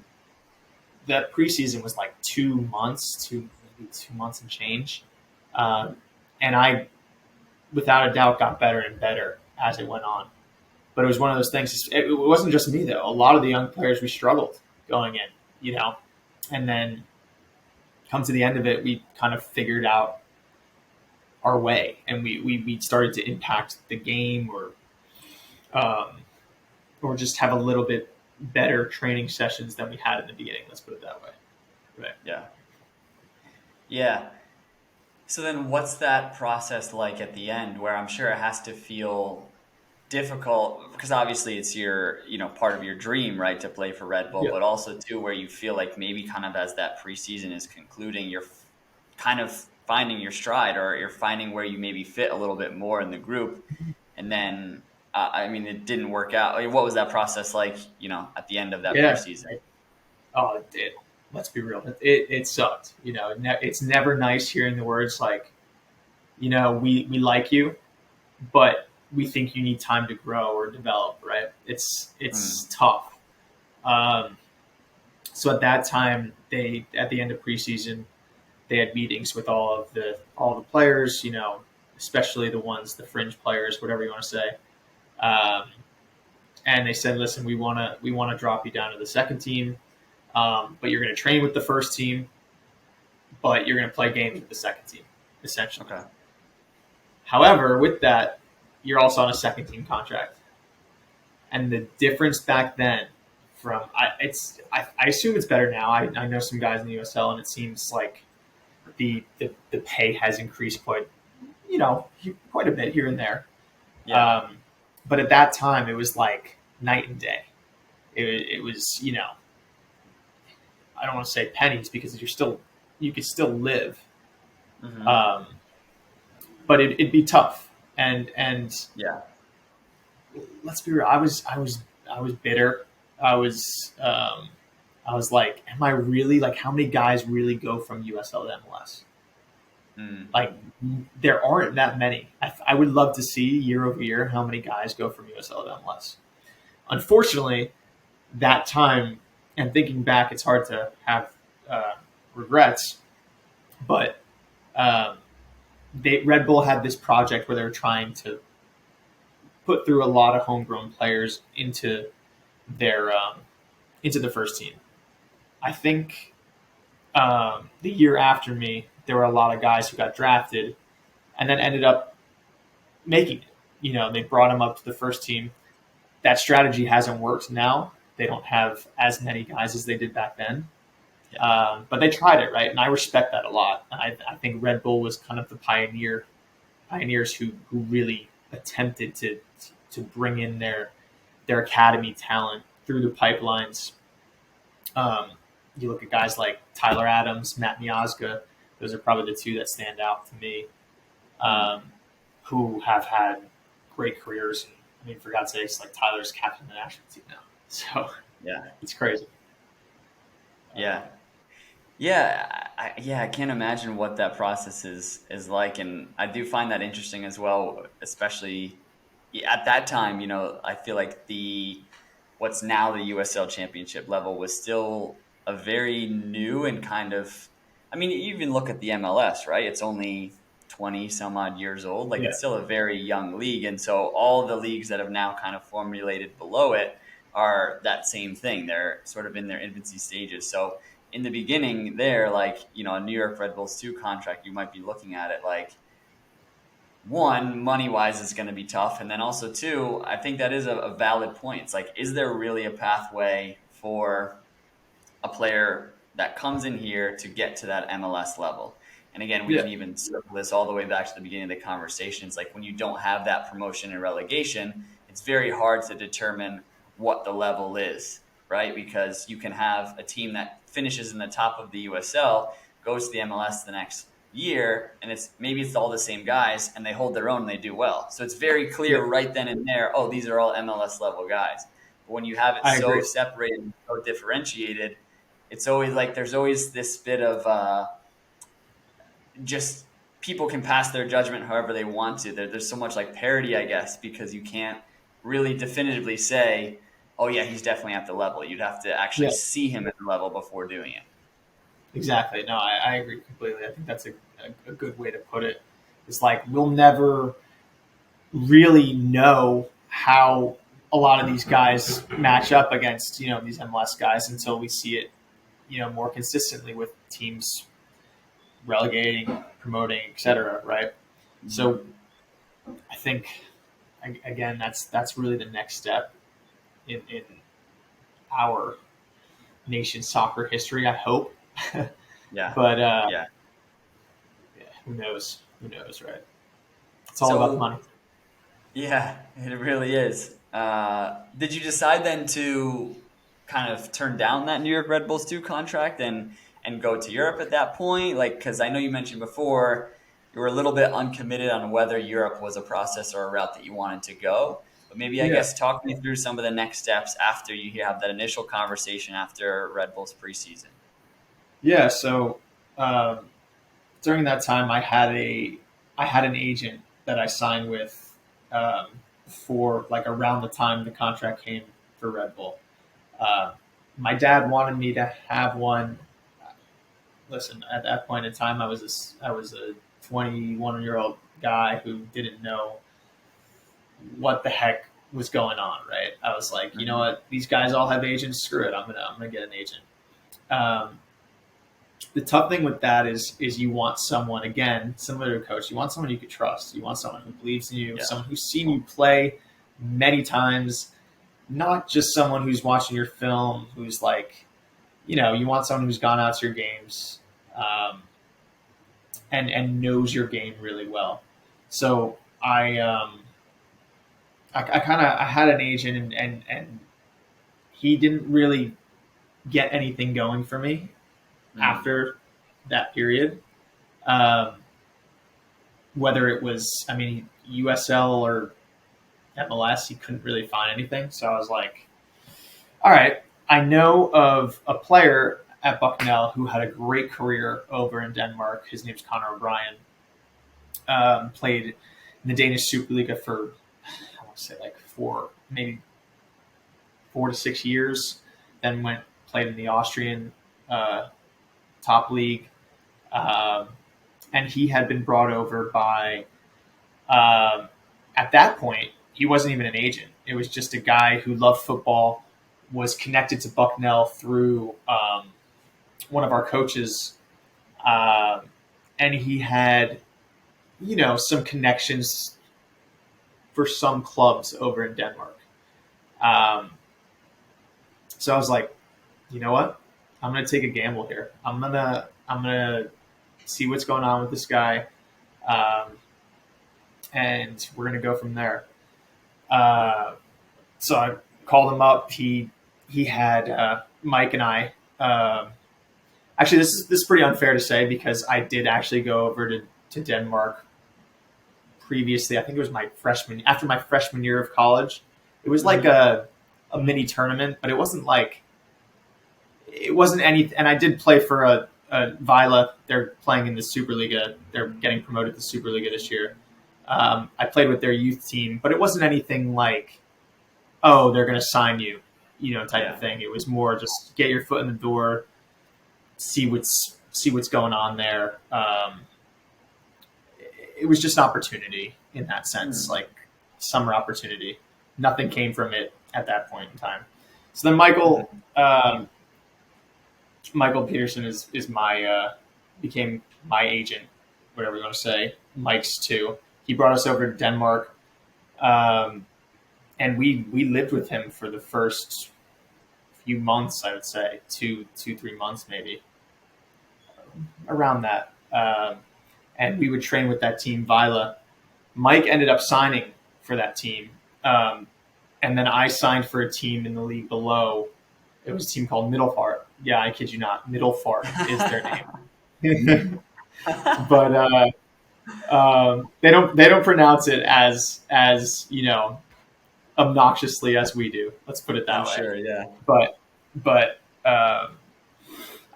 preseason was like 2 months, maybe 2 months and change. And I, without a doubt, got better and better as it went on. But it was one of those things. It wasn't just me though. A lot of the young players we struggled going in, and then come to the end of it, we kind of figured out our way, and we started to impact the game, or just have a little bit better training sessions than we had in the beginning. Let's put it that way. Right. Yeah. Yeah. So then what's that process like at the end where I'm sure it has to feel difficult because obviously it's your, part of your dream, right, to play for Red Bull, Yeah. but also too where you feel like maybe kind of as that preseason is concluding, you're kind of finding your stride or you're finding where you maybe fit a little bit more in the group. And then, it didn't work out. Like, what was that process like, at the end of that Yeah. preseason? Oh, it did. Let's be real. It sucked. It's never nice hearing the words like, we like you, but we think you need time to grow or develop. Right? It's tough. So at that time, at the end of preseason, they had meetings with all the players. Especially the fringe players, whatever you want to say. And they said, listen, we want to drop you down to the second team. But you're going to train with the first team, but you're going to play games with the second team, essentially. Okay. However, with that, you're also on a second team contract. And the difference back then I assume it's better now. I know some guys in the USL, and it seems like the pay has increased quite a bit here and there. Yeah. But at that time, it was like night and day. It was, I don't want to say pennies because you could still live. Mm-hmm. But it'd be tough. And Yeah. let's be real. I was bitter. I was like, am I really, like, how many guys really go from USL to MLS? Mm. Like, there aren't that many. I would love to see year over year how many guys go from USL to MLS. Unfortunately, that time, and thinking back, it's hard to have regrets, but um, Red Bull had this project where they were trying to put through a lot of homegrown players their into the first team. I think the year after me, there were a lot of guys who got drafted and then ended up making it. They brought them up to the first team. That strategy hasn't worked now. They don't have as many guys as they did back then. But they tried it, right? And I respect that a lot. I think Red Bull was kind of the pioneers who really attempted to bring in their academy talent through the pipelines. You look at guys like Tyler Adams, Matt Miazga. Those are probably the two that stand out to me, who have had great careers. I mean, for God's sakes, like Tyler's captain of the national team now. So Yeah. it's crazy. Yeah. I can't imagine what that process is like, and I do find that interesting as well, especially at that time. I feel like what's now the USL Championship level was still a very new and kind of, I mean, you even look at the MLS, right? It's only 20 some odd years old. Like, Yeah. it's still a very young league, and so all the leagues that have now kind of formulated below it are that same thing. They're sort of in their infancy stages. So in the beginning there, like, a New York Red Bulls 2 contract, you might be looking at it like, one, money wise is going to be tough. And then also two, I think that is a valid point. It's like, is there really a pathway for a player that comes in here to get to that MLS level? And again, we can even circle this all the way back to the beginning of the conversation. It's like, when you don't have that promotion and relegation, it's very hard to determine what the level is, right? Because you can have a team that finishes in the top of the USL, goes to the MLS the next year, and maybe it's all the same guys, and they hold their own and they do well. So it's very clear right then and there, oh, these are all MLS level guys. But when you have it so separated and so differentiated, it's always like there's always this bit of just people can pass their judgment however they want to. There's so much like parity, I guess, because you can't really definitively say, oh yeah, he's definitely at the level. You'd have to actually see him at the level before doing it. Exactly. No, I agree completely. I think that's a good way to put it. It's like, we'll never really know how a lot of these guys match up against, these MLS guys until we see it, more consistently with teams relegating, promoting, etc. Right. Mm-hmm. So I think, again, that's really the next step in our nation's soccer history, I hope. Yeah. But who knows? Who knows, right? It's all about the money. Yeah, it really is. Did you decide then to kind of turn down that New York Red Bulls 2 contract and go to Europe at that point? Like, because I know you mentioned before you were a little bit uncommitted on whether Europe was a process or a route that you wanted to go. But maybe, I guess, talk me through some of the next steps after you have that initial conversation after Red Bulls preseason. Yeah, so during that time, I had an agent that I signed with for like around the time the contract came for Red Bull. My dad wanted me to have one. Listen, at that point in time, I was a 21-year-old guy who didn't know what the heck was going on. Right? I was like, you know what? These guys all have agents. Screw it. I'm gonna get an agent. The tough thing with that is you want someone, again, similar to a coach, you want someone you can trust. You want someone who believes in you, someone who's seen you play many times, not just someone who's watching your film, who's like, you want someone who's gone out to your games and knows your game really well. So I had an agent and he didn't really get anything going for me after that period. Whether it was, USL or MLS, he couldn't really find anything. So I was like, all right, I know of a player at Bucknell who had a great career over in Denmark. His name's Connor O'Brien. Played in the Danish Superliga for, I want to say like 4 to 6 years. Then played in the Austrian top league. And he had been brought over by, at that point, he wasn't even an agent. It was just a guy who loved football, was connected to Bucknell through one of our coaches. And he had, some connections for some clubs over in Denmark. So I was like, you know what? I'm going to take a gamble here. I'm going to see what's going on with this guy. And we're going to go from there. So I called him up. He had Mike and I. Actually, this is pretty unfair to say because I did actually go over to Denmark previously. I think it was after my freshman year of college. It was like a mini tournament, but it wasn't any. And I did play for a Vila. They're playing in the Superliga. They're getting promoted to the Superliga this year. I played with their youth team, but it wasn't anything like, oh, they're going to sign you, type of thing. It was more just get your foot in the door, see what's going on there. It was just an opportunity in that sense, like summer opportunity. Nothing came from it at that point in time. So then Michael Peterson is became my agent, whatever you want to say. Mike's too. He brought us over to Denmark, and we lived with him for the first few months. I would say 2-3 months, maybe around that. And we would train with that team, Vila. Mike ended up signing for that team, and then I signed for a team in the league below. It was a team called Middelfart. Yeah, I kid you not. Middelfart is their name. But they don't pronounce it as obnoxiously as we do. Let's put it that way. Sure, yeah. But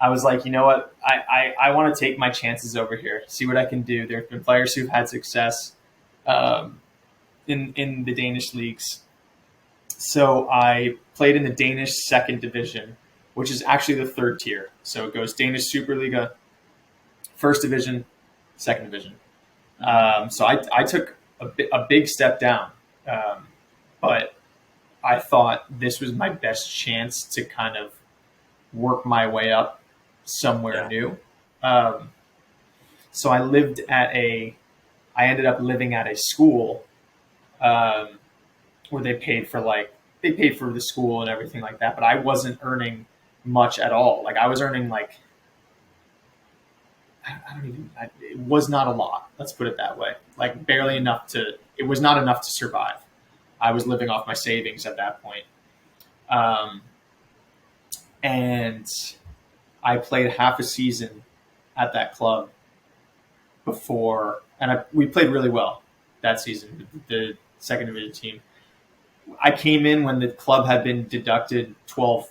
I was like, you know what? I want to take my chances over here, see what I can do. There have been players who've had success in the Danish leagues. So I played in the Danish second division, which is actually the third tier. So it goes Danish Superliga, first division, second division. So I took a big step down, but I thought this was my best chance to kind of work my way up somewhere new. So I ended up living at a school where they paid for the school and everything like that, but I wasn't earning much at all. Like I was earning it was not a lot. Let's put it that way. Like barely enough it was not enough to survive. I was living off my savings at that point. And I played half a season at that club before, and we played really well that season, the second division team. I came in when the club had been deducted 12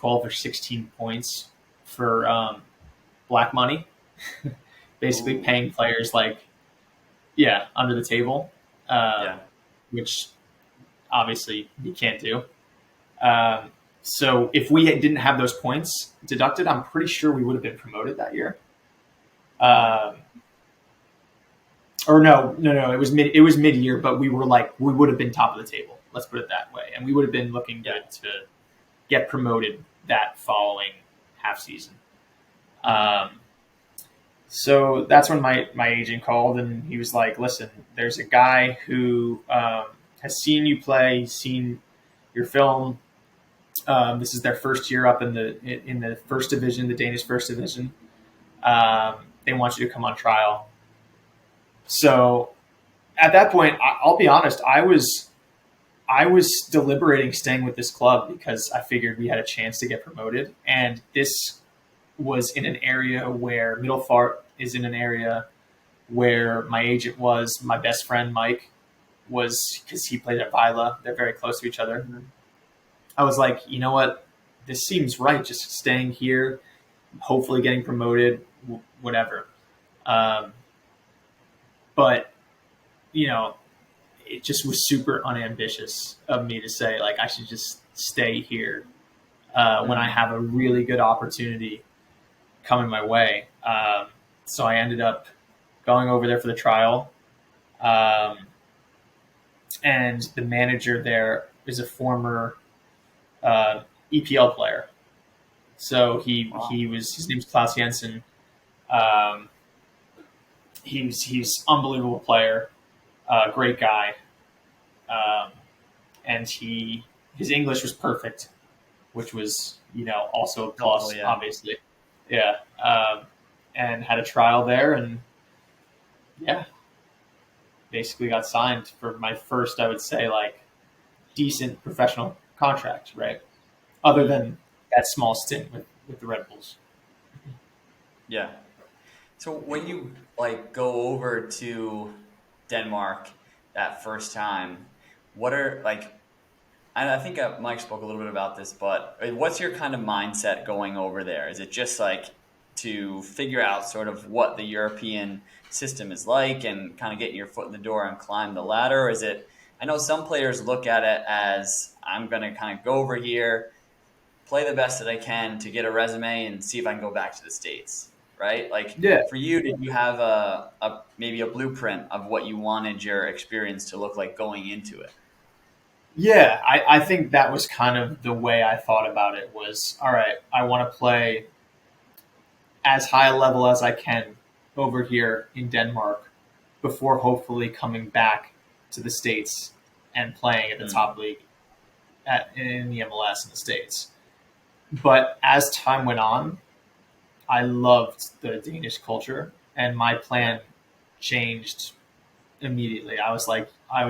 or 16 points for black money, basically paying players under the table, which obviously you can't do. So if we didn't have those points deducted, I'm pretty sure we would have been promoted that year. Or no, it was mid-year, but we would have been top of the table. Let's put it that way. And we would have been looking good to get promoted that following half season. So that's when my agent called and he was like, listen, there's a guy who has seen you play, seen your film. This is their first year up in the first division, the Danish first division. They want you to come on trial. So at that point, I'll be honest, I was deliberating staying with this club because I figured we had a chance to get promoted. And this was in an area where Middelfart is in an area where my agent was, my best friend, Mike, was, because he played at Vila. They're very close to each other. Mm-hmm. I was like, you know what? This seems right, just staying here. hopefully getting promoted, whatever. Um, but it just was super unambitious of me to say like I should just stay here when I have a really good opportunity coming my way. So I ended up going over there for the trial, um, and the manager there is a former EPL player. So he was his name's Klaus Jensen. Um, he's unbelievable player, great guy, um, and his English was perfect, which was also a plus, Hopefully, yeah. obviously, yeah. And had a trial there, and yeah, basically got signed for my first, I would say, like decent professional contract, right? Other than that small stint with the Red Bulls. Yeah. So when you like go over to Denmark that first time, what are like? I think Mike spoke a little bit about this, but what's your kind of mindset going over there? Is it just like to figure out sort of what the European system is like and kind of get your foot in the door and climb the ladder? Or is it? I know some players look at it as I'm going to kind of go over here, play the best that I can to get a resume and see if I can go back to the States, right? Like Yeah, for you, did you have maybe a blueprint of what you wanted your experience to look like going into it? yeah. I think that was kind of the way I thought about it. Was all right. I want to play as high a level as I can over here in Denmark before hopefully coming back to the States and playing at the top league in the MLS in the States. But as time went on, I loved the Danish culture, and my plan changed immediately. I was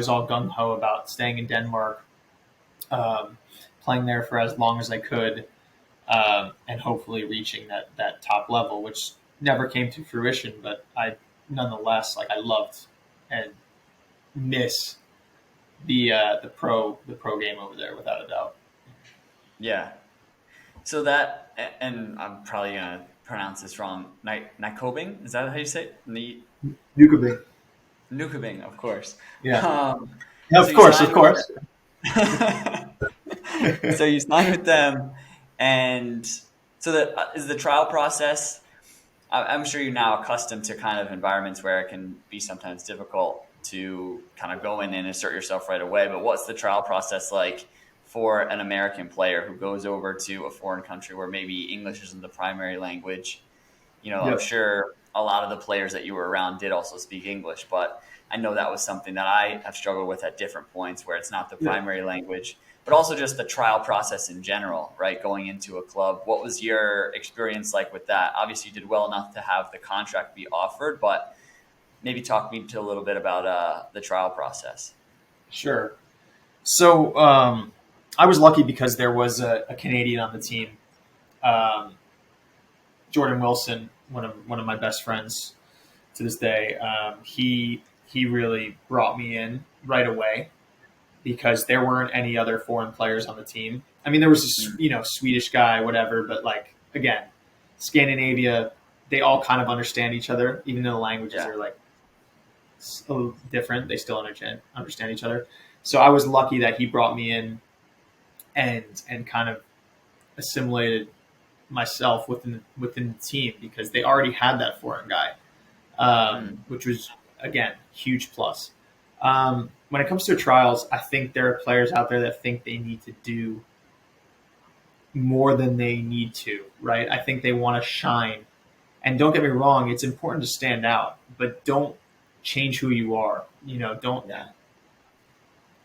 all gung ho about staying in Denmark, um, playing there for as long as I could, and hopefully reaching that top level, which never came to fruition. But I, nonetheless, like I loved and miss the pro game over there without a doubt. Yeah. So that, and I'm probably gonna pronounce this wrong. Nykobing, is that how you say it? Nykobing. Nykobing, of course. Yeah. Um, Yeah, so of you course, of signed with course. them. So you signed with them, and so that is the trial process. I'm sure you're now accustomed to kind of environments where it can be sometimes difficult to kind of go in and assert yourself right away. But what's the trial process like for an American player who goes over to a foreign country where maybe English isn't the primary language? I'm Yep. sure a lot of the players that you were around did also speak English, but I know that was something that I have struggled with at different points where it's not the Yeah. primary language, but also just the trial process in general, right? Going into a club. What was your experience like with that? Obviously, you did well enough to have the contract be offered, but maybe talk me to a little bit about the trial process. Sure. So I was lucky because there was a Canadian on the team, um, Jordan Wilson, one of my best friends to this day. He really brought me in right away because there weren't any other foreign players on the team. I mean, there was this, Swedish guy, whatever, but like again, Scandinavia, they all kind of understand each other, even though the languages Yeah. are like so different. They still understand each other. So I was lucky that he brought me in and kind of assimilated myself within the team because they already had that foreign guy, which was again huge plus. When it comes to trials, I think there are players out there that think they need to do more than they need to, right? I think they want to shine. And don't get me wrong, it's important to stand out, but don't change who you are. Yeah.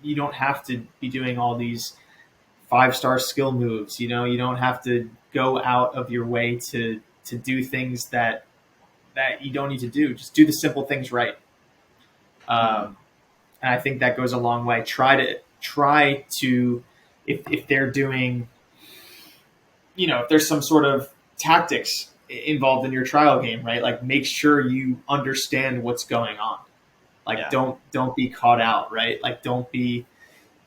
You don't have to be doing all these 5-star skill moves. You don't have to go out of your way to do things that you don't need to do. Just do the simple things right. And I think that goes a long way. Try to if they're doing, if there's some sort of tactics involved in your trial game, right? Like make sure you understand what's going on. Like Yeah. don't be caught out, right? Like don't be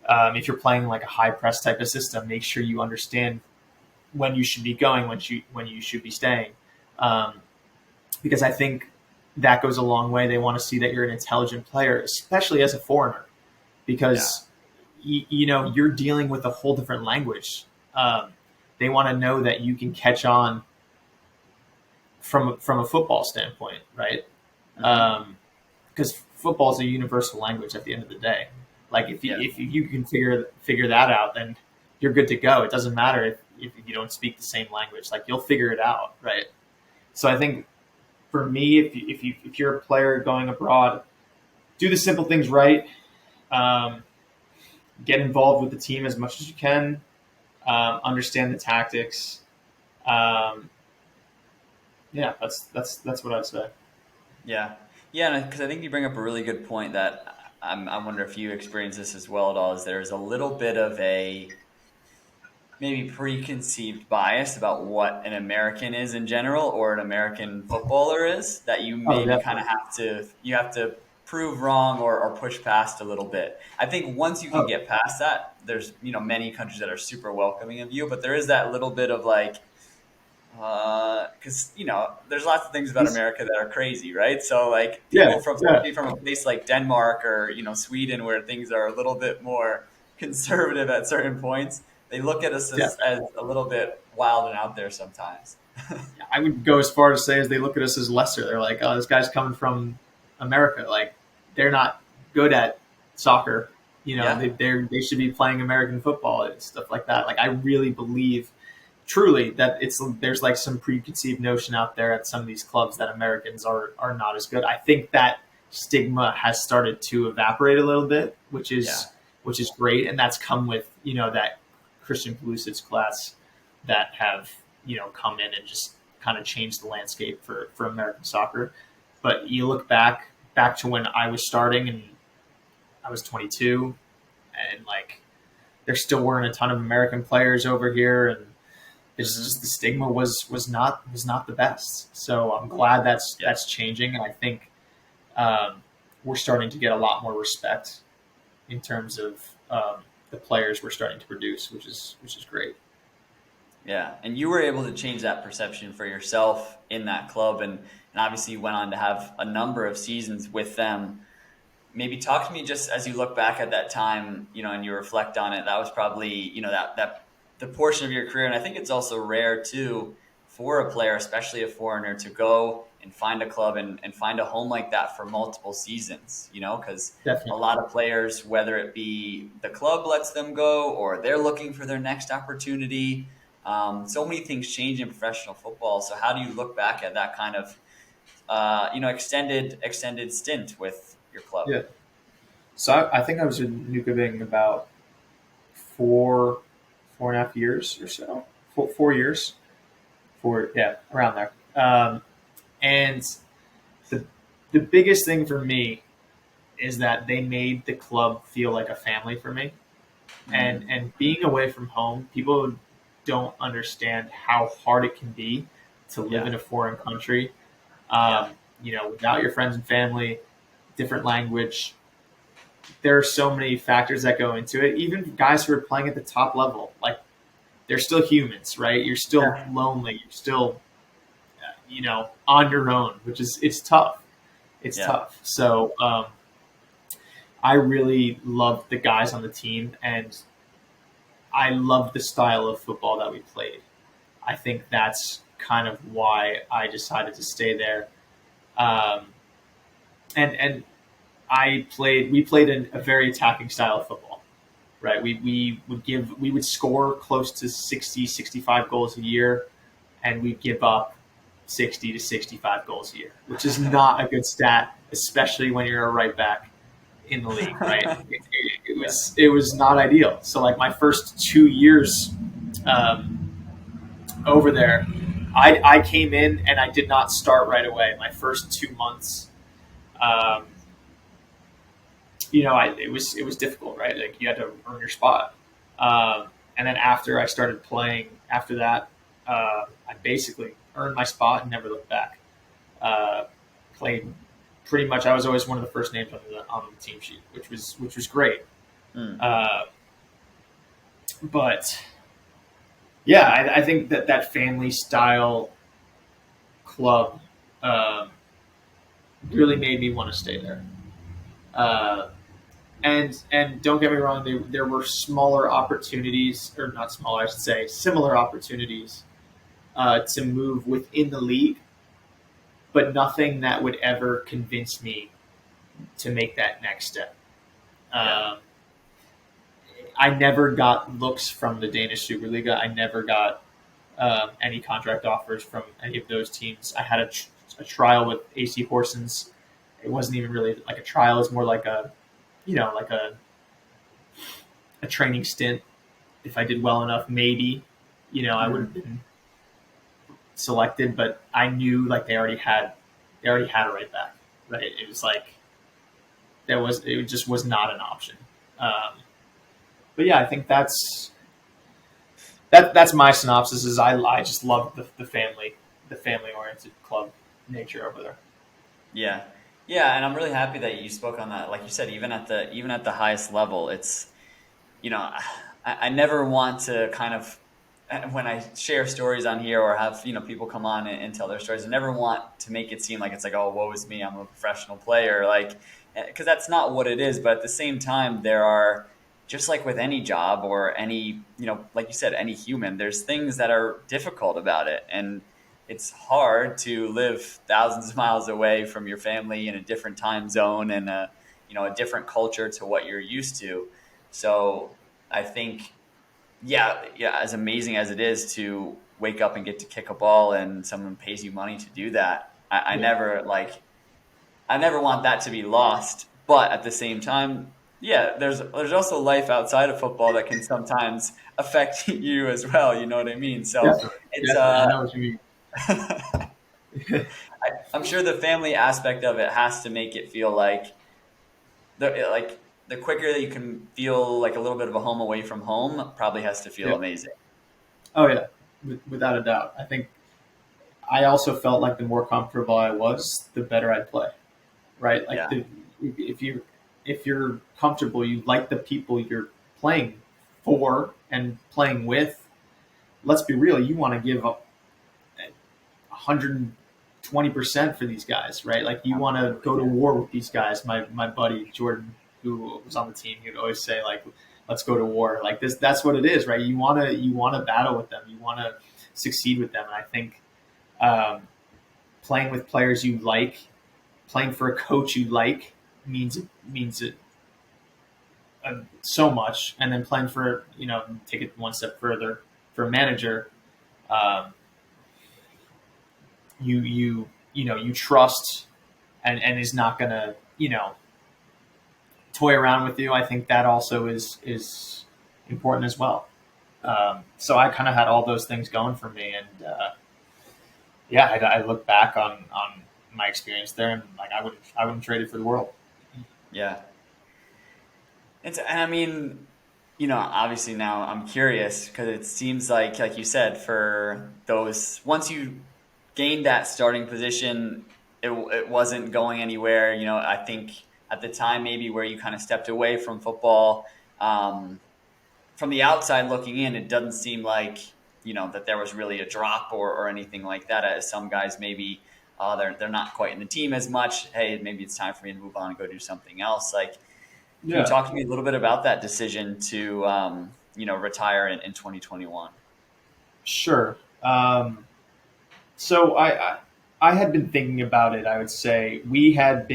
if you're playing like a high press type of system, make sure you understand when you should be going, when you should be staying, because I think that goes a long way. They want to see that you're an intelligent player, especially as a foreigner, because you're dealing with a whole different language. They want to know that you can catch on from a football standpoint, right? Mm-hmm. Because football is a universal language at the end of the day. Like if you can figure that out, then you're good to go. It doesn't matter if you don't speak the same language. Like you'll figure it out, right? So I think for me, if you're a player going abroad, do the simple things right. Get involved with the team as much as you can. Understand the tactics. Um, yeah, that's what I'd say. Yeah. Yeah, because I think you bring up a really good point that I wonder if you experience this as well at all, is there's a little bit of a maybe preconceived bias about what an American is in general or an American footballer is that you Oh, maybe kind definitely. of have to prove wrong or push past a little bit. I think once you can Oh, get past that, there's many countries that are super welcoming of you, but there is that little bit of like because there's lots of things about he's America that are crazy, right? So like yeah, people from yeah, especially from a place like Denmark or Sweden where things are a little bit more conservative at certain points, they look at us yeah. as a little bit wild and out there sometimes. I would go as far to say as they look at us as lesser. They're like, oh, this guy's coming from America. Like they're not good at soccer. Yeah, They should be playing American football and stuff like that. Like I really believe truly that there's like some preconceived notion out there at some of these clubs that Americans are not as good. I think that stigma has started to evaporate a little bit, yeah, which is great, and that's come with that Christian Pulisic class that have come in and just kind of changed the landscape for American soccer. But you look back to when I was starting and I was 22, and like there still weren't a ton of American players over here, and it's hmm just the stigma was not the best. So I'm glad yeah, that's changing, and I think we're starting to get a lot more respect in terms of the players we're starting to produce, which is great. yeah. And you were able to change that perception for yourself in that club, and obviously you went on to have a number of seasons with them. Maybe talk to me just as you look back at that time, and you reflect on it. That was probably, that the portion of your career. And I think it's also rare too for a player, especially a foreigner, to go and find a club and find a home like that for multiple seasons, because a Definitely. lot of players, whether it be the club lets them go or they're looking for their next opportunity. So many things change in professional football. So how do you look back at that kind of, extended stint with your club? Yeah. So I think I was in Nykobing about 4.5 years or so. 4 years. Yeah, around there. And the the biggest thing for me is that they made the club feel like a family for me. Mm, And being away from home, people don't understand how hard it can be to live yeah. in a foreign country. Yeah. Without your friends and family, different language. There are so many factors that go into it. Even guys who are playing at the top level, like they're still humans, right? You're still Yeah. lonely. You're still, on your own, which is it's tough. It's Yeah. tough. So I really loved the guys on the team, and I loved the style of football that we played. I think that's kind of why I decided to stay there. Um, and we played a very attacking style of football, right? We would score close to 60, 65 goals a year, and we'd give up 60 to 65 goals a year, which is not a good stat, especially when you're a right back in the league, right? It Yeah. was it was not ideal. So like my first 2 years over there, I came in and I did not start right away. My first 2 months, um, it was difficult, right? Like you had to earn your spot. And then after I started playing, after that, I basically earned my spot and never looked back. Uh, Played pretty much. I was always one of the first names on the team sheet, which was great. Mm. Uh, but Yeah, I think that family style club really made me want to stay there. Uh, and don't get me wrong, there were smaller opportunities, or not smaller, I should say, similar opportunities to move within the league, but nothing that would ever convince me to make that next step. Yeah. Um, I never got looks from the Danish Superliga. I never got any contract offers from any of those teams. I had a trial with AC Horsens. It wasn't even really like a trial. It's more like like a training stint. If I did well enough, maybe, I would have been selected. But I knew like they already had a right back. Right? It was like it just was not an option. But yeah, I think that's my synopsis. Is I just love the family oriented club nature over there. Yeah. Yeah, and I'm really happy that you spoke on that. Like you said, even at the highest level, it's I never want to kind of, when I share stories on here or have people come on and tell their stories, I never want to make it seem like it's like, oh, woe is me, I'm a professional player, like, because that's not what it is. But at the same time, there are, just like with any job or any, like you said, any human, there's things that are difficult about it, and it's hard to live thousands of miles away from your family in a different time zone and a different culture to what you're used to. So I think, yeah, as amazing as it is to wake up and get to kick a ball and someone pays you money to do that, Yeah. I never want that to be lost. But at the same time, yeah, there's also life outside of football that can sometimes affect you as well. You know what I mean? So Definitely, it's definitely. I know what you mean. I'm sure the family aspect of it has to make it feel like the quicker that you can feel like a little bit of a home away from home probably has to feel Yeah. amazing. Oh yeah, without a doubt. I think I also felt like the more comfortable I was, the better I'd play. Right? Like Yeah. if you if you're comfortable, you like the people you're playing for and playing with. Let's be real. You want to give up 120% for these guys, right? Like you want to go to war with these guys. My buddy Jordan, who was on the team, he would always say like, "Let's go to war." Like this, that's what it is, right? You want to battle with them. You want to succeed with them. And I think playing with players you like, playing for a coach you like, means it so much. And then playing for take it one step further for a manager. Um, you trust and is not gonna toy around with you. I think that also is important as well. So I kind of had all those things going for me, and yeah, I look back on my experience there, and like I wouldn't trade it for the world. Yeah. And I mean, obviously now I'm curious because it seems like you said, for those, once you gained that starting position, it wasn't going anywhere. I think at the time maybe where you kind of stepped away from football, um, from the outside looking in, it doesn't seem like, that there was really a drop or anything like that. As some guys maybe, they're not quite in the team as much. Hey, maybe it's time for me to move on and go do something else. Like, can you Yeah, talk to me a little bit about that decision to, retire in 2021? sure. So I had been thinking about it. I would say I had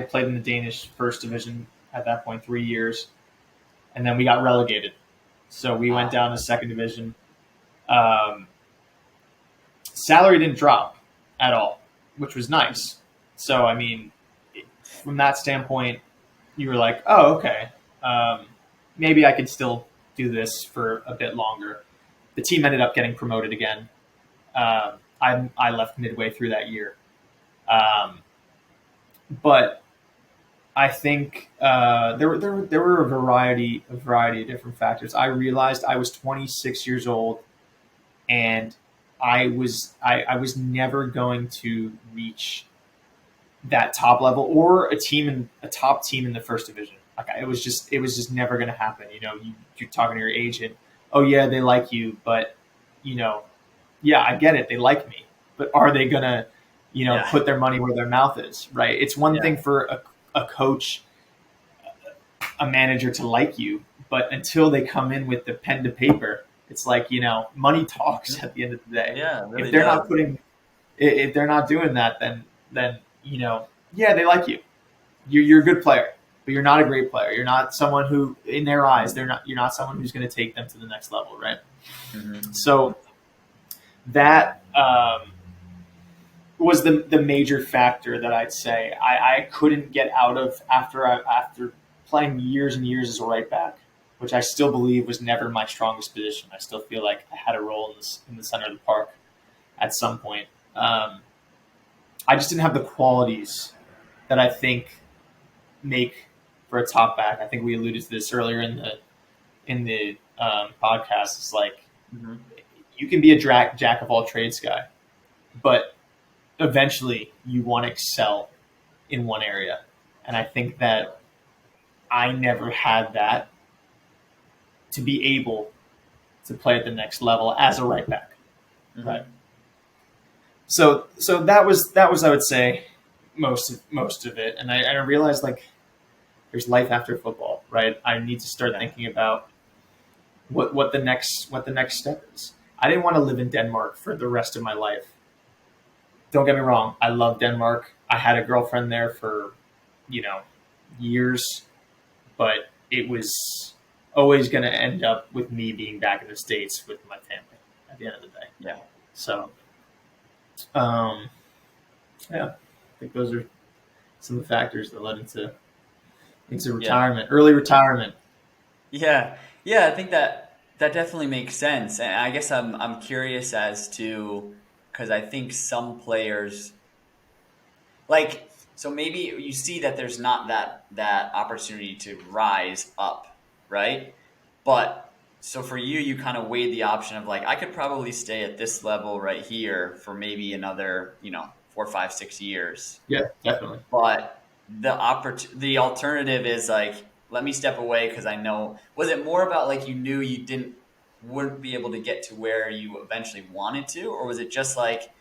played in the Danish first division at that point 3 years, and then we got relegated. So we went down to second division. Um, Salary didn't drop at all, which was nice. So I mean, from that standpoint, you were like, oh, okay, maybe I could still do this for a bit longer. The team ended up getting promoted again. I left midway through that year, but I think there were a variety of different factors. I realized I was 26 years old, and I was never going to reach that top level or a top team in the first division. Like it was just never going to happen. You're talking to your agent. Oh yeah, they like you, but yeah, I get it. They like me, but are they going to, Yeah. put their money where their mouth is, right? It's one thing Yeah. for a coach, a manager to like you, but until they come in with the pen to paper, it's like, money talks at the end of the day. Yeah, it If really they're does. not if they're not doing that, then, yeah, they like you. You're a good player, but you're not a great player. You're not someone who, in their eyes, you're not someone who's going to take them to the next level, right? Mm-hmm. So that was the major factor that I'd say I couldn't get out of after playing years and years as a right back, which I still believe was never my strongest position. I still feel like I had a role in the center of the park at some point. I just didn't have the qualities that I think make for a top back. I think we alluded to this earlier in the podcast. It's like Mm-hmm. you can be a jack of all trades guy, but eventually you want to excel in one area. And I think that I never had that to be able to play at the next level as a right back. Mm-hmm. Right. So that was I would say most of it. And I realized like there's life after football, right? I need to start thinking about what the next step is. I didn't want to live in Denmark for the rest of my life. Don't get me wrong, I love Denmark. I had a girlfriend there for, years, but it was always going to end up with me being back in the States with my family at the end of the day. Yeah. So, yeah, I think those are some of the factors that led into retirement, early retirement. Yeah. Yeah, I think that definitely makes sense. And I guess I'm curious as to, because I think some players like, so maybe you see that there's not that opportunity to rise up, right? But so for you, you kind of weighed the option of like, I could probably stay at this level right here for maybe another, 4, 5, 6 years. Yeah, definitely. But the alternative is like, let me step away because I know. Was it more about like you knew you wouldn't be able to get to where you eventually wanted to, or was it just like,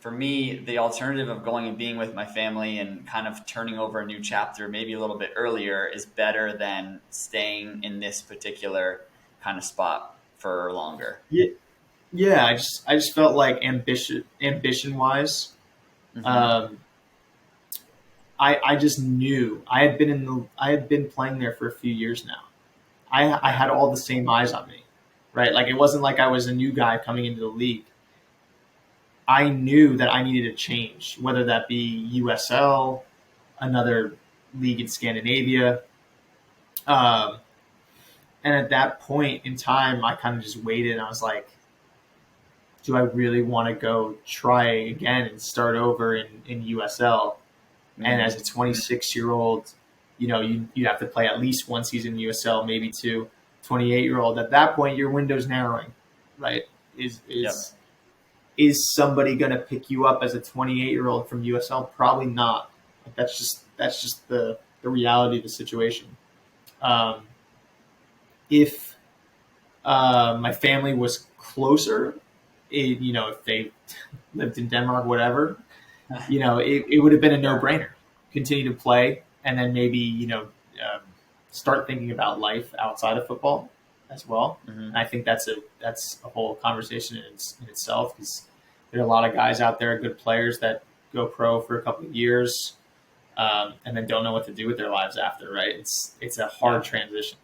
for me, the alternative of going and being with my family and kind of turning over a new chapter maybe a little bit earlier is better than staying in this particular kind of spot for longer? Yeah. I just felt like ambition wise, Mm-hmm. I just knew I had been playing there for a few years now. I had all the same eyes on me, right? Like it wasn't like I was a new guy coming into the league. I knew that I needed a change, whether that be USL, another league in Scandinavia. Um, and at that point in time, I kind of just waited and I was like, do I really want to go try again and start over in USL? Mm-hmm. And as a 26-year-old, you have to play at least one season in USL, maybe two. 28-year-old, at that point, your window's narrowing, right? Is somebody going to pick you up as a 28-year-old from USL? Probably not. Like that's just the reality of the situation. If my family was closer, if they lived in Denmark, whatever, it would have been a no-brainer. Continue to play, and then maybe start thinking about life outside of football as well. Mm-hmm. And I think that's a whole conversation in itself, because there are a lot of guys out there, good players that go pro for a couple of years, and then don't know what to do with their lives after. Right? It's a hard transition.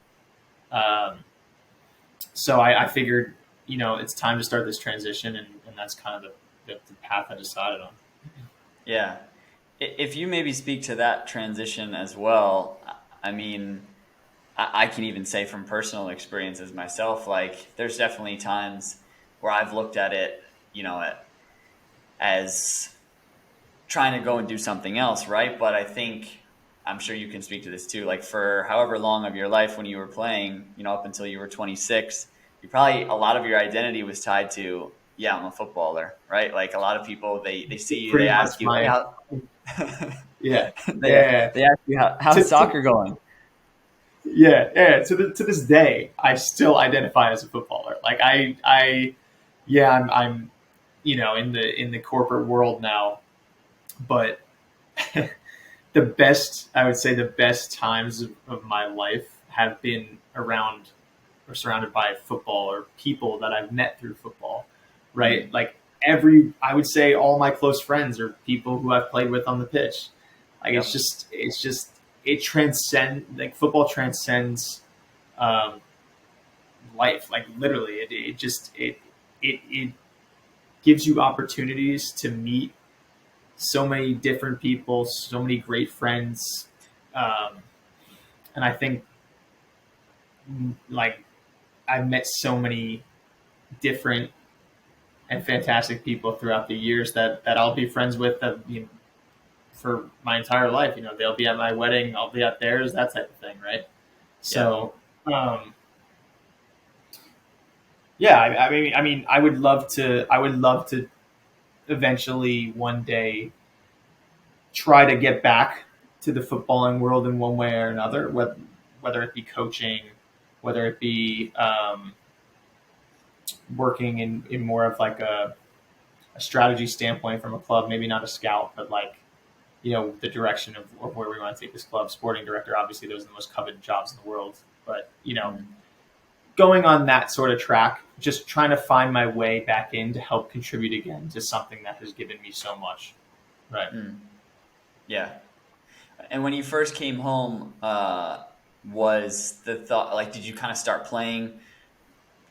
So I figured, it's time to start this transition, and that's kind of the path I decided on. Yeah. If you maybe speak to that transition as well, I mean, I can even say from personal experiences myself, like there's definitely times where I've looked at it, as trying to go and do something else, right? But I think, I'm sure you can speak to this too, like for however long of your life when you were playing, up until you were 26, a lot of your identity was tied to, yeah, I'm a footballer, right? Like a lot of people, they see you, they ask you, hey, how yeah, they ask you how's soccer going? Yeah. To this day, I still identify as a footballer. Like I Yeah, I'm in the corporate world now, but I would say the best times of my life have been around or surrounded by football or people that I've met through football, right? Mm. Like I would say all my close friends are people who I've played with on the pitch. Like Yep. it transcends, like football transcends um, life. Like literally, it gives you opportunities to meet so many different people, so many great friends, um, and I think like I've met so many different and fantastic people throughout the years that I'll be friends with for my entire life. They'll be at my wedding, I'll be at theirs, that type of thing, right? Yeah. So, yeah, I would love to. I would love to eventually one day try to get back to the footballing world in one way or another, whether it be coaching, whether it be working in more of like a strategy standpoint from a club, maybe not a scout, but like the direction of where we want to take this club. Sporting director, obviously, those are the most coveted jobs in the world. But Mm. going on that sort of track, just trying to find my way back in to help contribute again to something that has given me so much. Right. Mm. Yeah. And when you first came home, was the thought like, did you kind of start playing,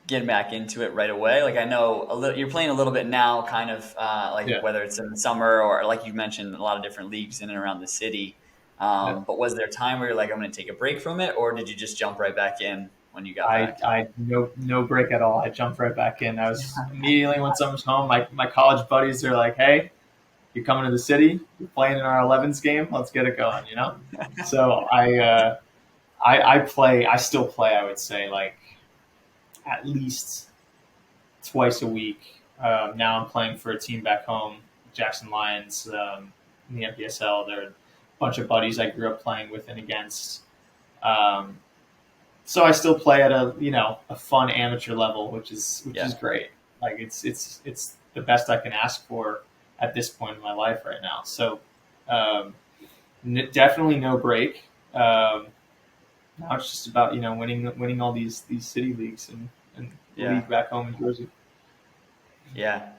getting back into it right away? Like I know you're playing a little bit now, kind of like Yeah. whether it's in the summer or like you mentioned, a lot of different leagues in and around the city. Yeah. But was there a time where you're like, I'm going to take a break from it, or did you just jump right back in when you got back? I no break at all. I jumped right back in. I was immediately when someone's home. My college buddies are like, "Hey, you're coming to the city. You're playing in our 11s game. Let's get it going." So I play. I still play. I would say like at least twice a week. Now I'm playing for a team back home, Jackson Lions, in the NPSL. They're a bunch of buddies I grew up playing with and against. Um, so I still play at a fun amateur level, which is Yeah. great. Like it's the best I can ask for at this point in my life right now. So um, definitely no break. Now it's just about winning all these city leagues and the Yeah. league back home in Jersey. Yeah.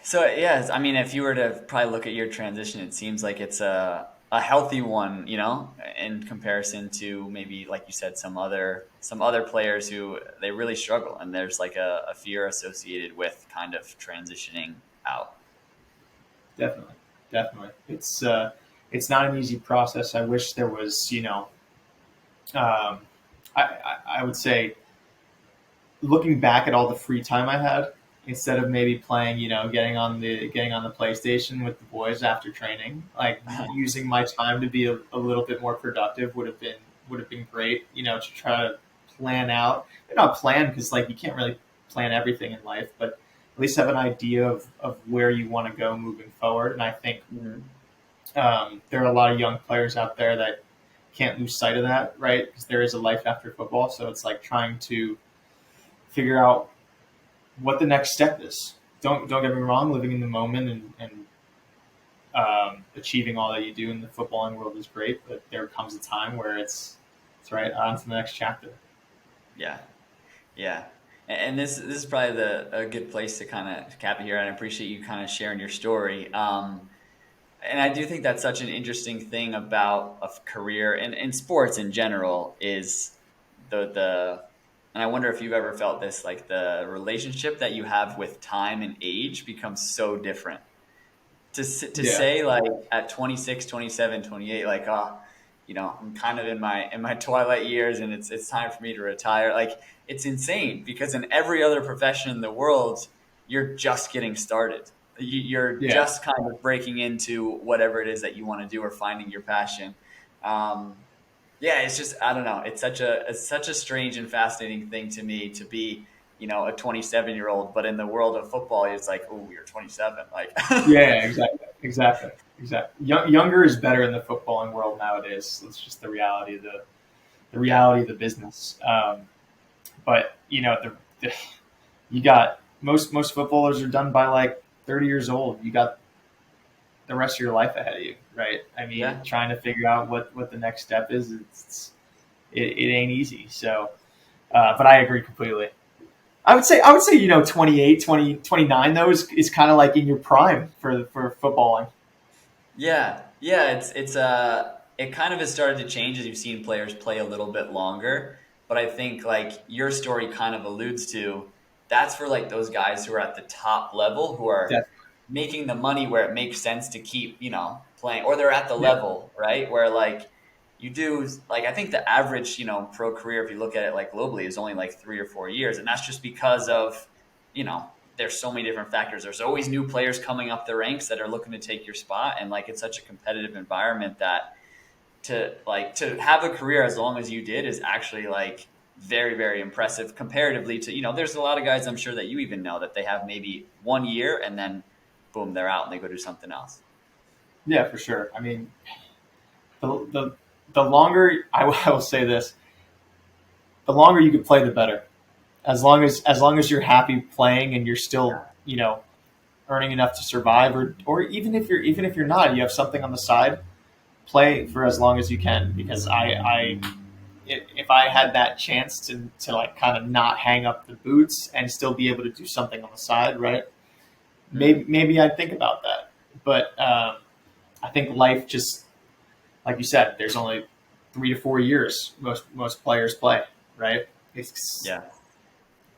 So yeah, I mean, if you were to probably look at your transition, it seems like it's a healthy one, in comparison to maybe like you said, some other players who they really struggle, and there's like a fear associated with kind of transitioning out. Definitely, definitely. It's not an easy process. I wish there was, um, I would say looking back at all the free time I had, instead of maybe playing, getting on the PlayStation with the boys after training, like using my time to be a little bit more productive would have been great. To try to plan out, not plan because like you can't really plan everything in life, but at least have an idea of where you want to go moving forward. And I think Mhm. there are a lot of young players out there that can't lose sight of that, right? Because there is a life after football. So it's like trying to figure out what the next step is. Don't get me wrong, living in the moment and achieving all that you do in the footballing world is great, but there comes a time where it's right on to the next chapter. Yeah, yeah. And this is probably a good place to kind of cap it here. And I appreciate you kind of sharing your story. And I do think that's such an interesting thing about a career and in sports in general is the and I wonder if you've ever felt this, like the relationship that you have with time and age becomes so different. To Yeah, say like at 26, 27, 28, like I'm kind of in my twilight years and it's time for me to retire. Like it's insane because in every other profession in the world, you're just getting started. You're yeah, just kind of breaking into whatever it is that you want to do or finding your passion. Um, yeah, it's just I don't know. It's such a strange and fascinating thing to me to be a 27-year-old, but in the world of football, it's like, oh, you're 27. Like, yeah, exactly. Younger is better in the footballing world nowadays. That's just the yeah, reality of the business. But you got most footballers are done by like 30 years old. You got the rest of your life ahead of you, right? I mean, Yeah. trying to figure out what the next step is, it ain't easy. So, but I agree completely. I would say 28, 20, 29 though is kind of like in your prime for footballing. Yeah, yeah, it kind of has started to change as you've seen players play a little bit longer. But I think like your story kind of alludes to, that's for like those guys who are at the top level who are Definitely. making the money where it makes sense to keep, playing, or they're at the Yeah. level, right? Where like you do like I think the average, pro career, if you look at it like globally, is only like 3 or 4 years. And that's just because of, there's so many different factors. There's always new players coming up the ranks that are looking to take your spot, and like it's such a competitive environment that to have a career as long as you did is actually like very, very impressive comparatively to, there's a lot of guys I'm sure that you even know that they have maybe 1 year and then boom, they're out and they go do something else. Yeah, for sure. I mean, the longer I will say this, the longer you can play, the better. As long as you're happy playing and you're still Yeah. earning enough to survive, or even if you're not, you have something on the side. Play for as long as you can, because if I had that chance to like kind of not hang up the boots and still be able to do something on the side, right? Maybe I'd think about that. But I think life just, like you said, there's only 3 to 4 years most players play, right? It's Yeah.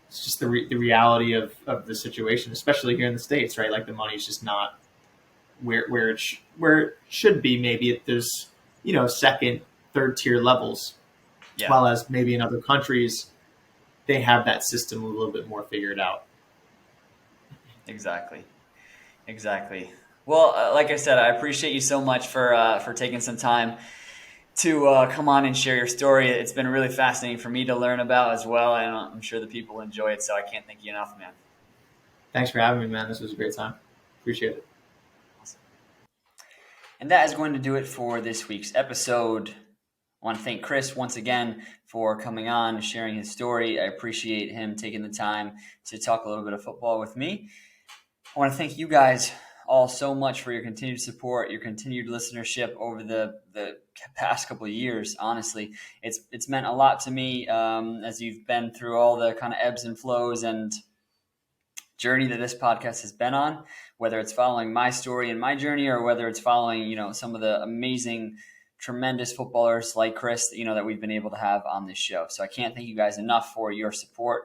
it's just the reality of the situation, especially here in the states, right? Like the money's just not where it should be. Maybe at those second, third tier levels, Yeah. while as maybe in other countries they have that system a little bit more figured out. Exactly. Exactly. Well, like I said, I appreciate you so much for taking some time to come on and share your story. It's been really fascinating for me to learn about as well, and I'm sure the people enjoy it. So I can't thank you enough, man. Thanks for having me, man. This was a great time. Appreciate it. Awesome. And that is going to do it for this week's episode. I want to thank Chris once again for coming on and sharing his story. I appreciate him taking the time to talk a little bit of football with me. I want to thank you guys all so much for your continued support, your continued listenership over the past couple of years. Honestly, it's meant a lot to me as you've been through all the kind of ebbs and flows and journey that this podcast has been on, whether it's following my story and my journey or whether it's following, some of the amazing, tremendous footballers like Chris, that we've been able to have on this show. So I can't thank you guys enough for your support.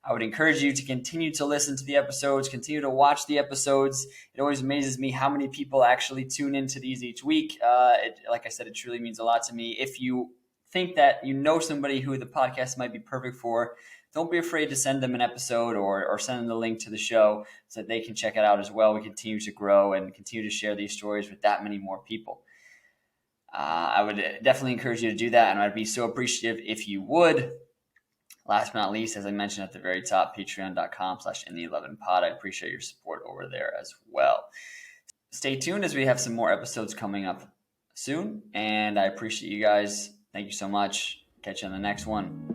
I would encourage you to continue to listen to the episodes, continue to watch the episodes. It always amazes me how many people actually tune into these each week. Like I said, it truly means a lot to me. If you think that you know somebody who the podcast might be perfect for, don't be afraid to send them an episode or send them the link to the show so that they can check it out as well. We continue to grow and continue to share these stories with that many more people. I would definitely encourage you to do that, and I'd be so appreciative if you would. Last but not least, as I mentioned at the very top, patreon.com/in11pod. I appreciate your support over there as well. Stay tuned as we have some more episodes coming up soon, and I appreciate you guys. Thank you so much. Catch you on the next one.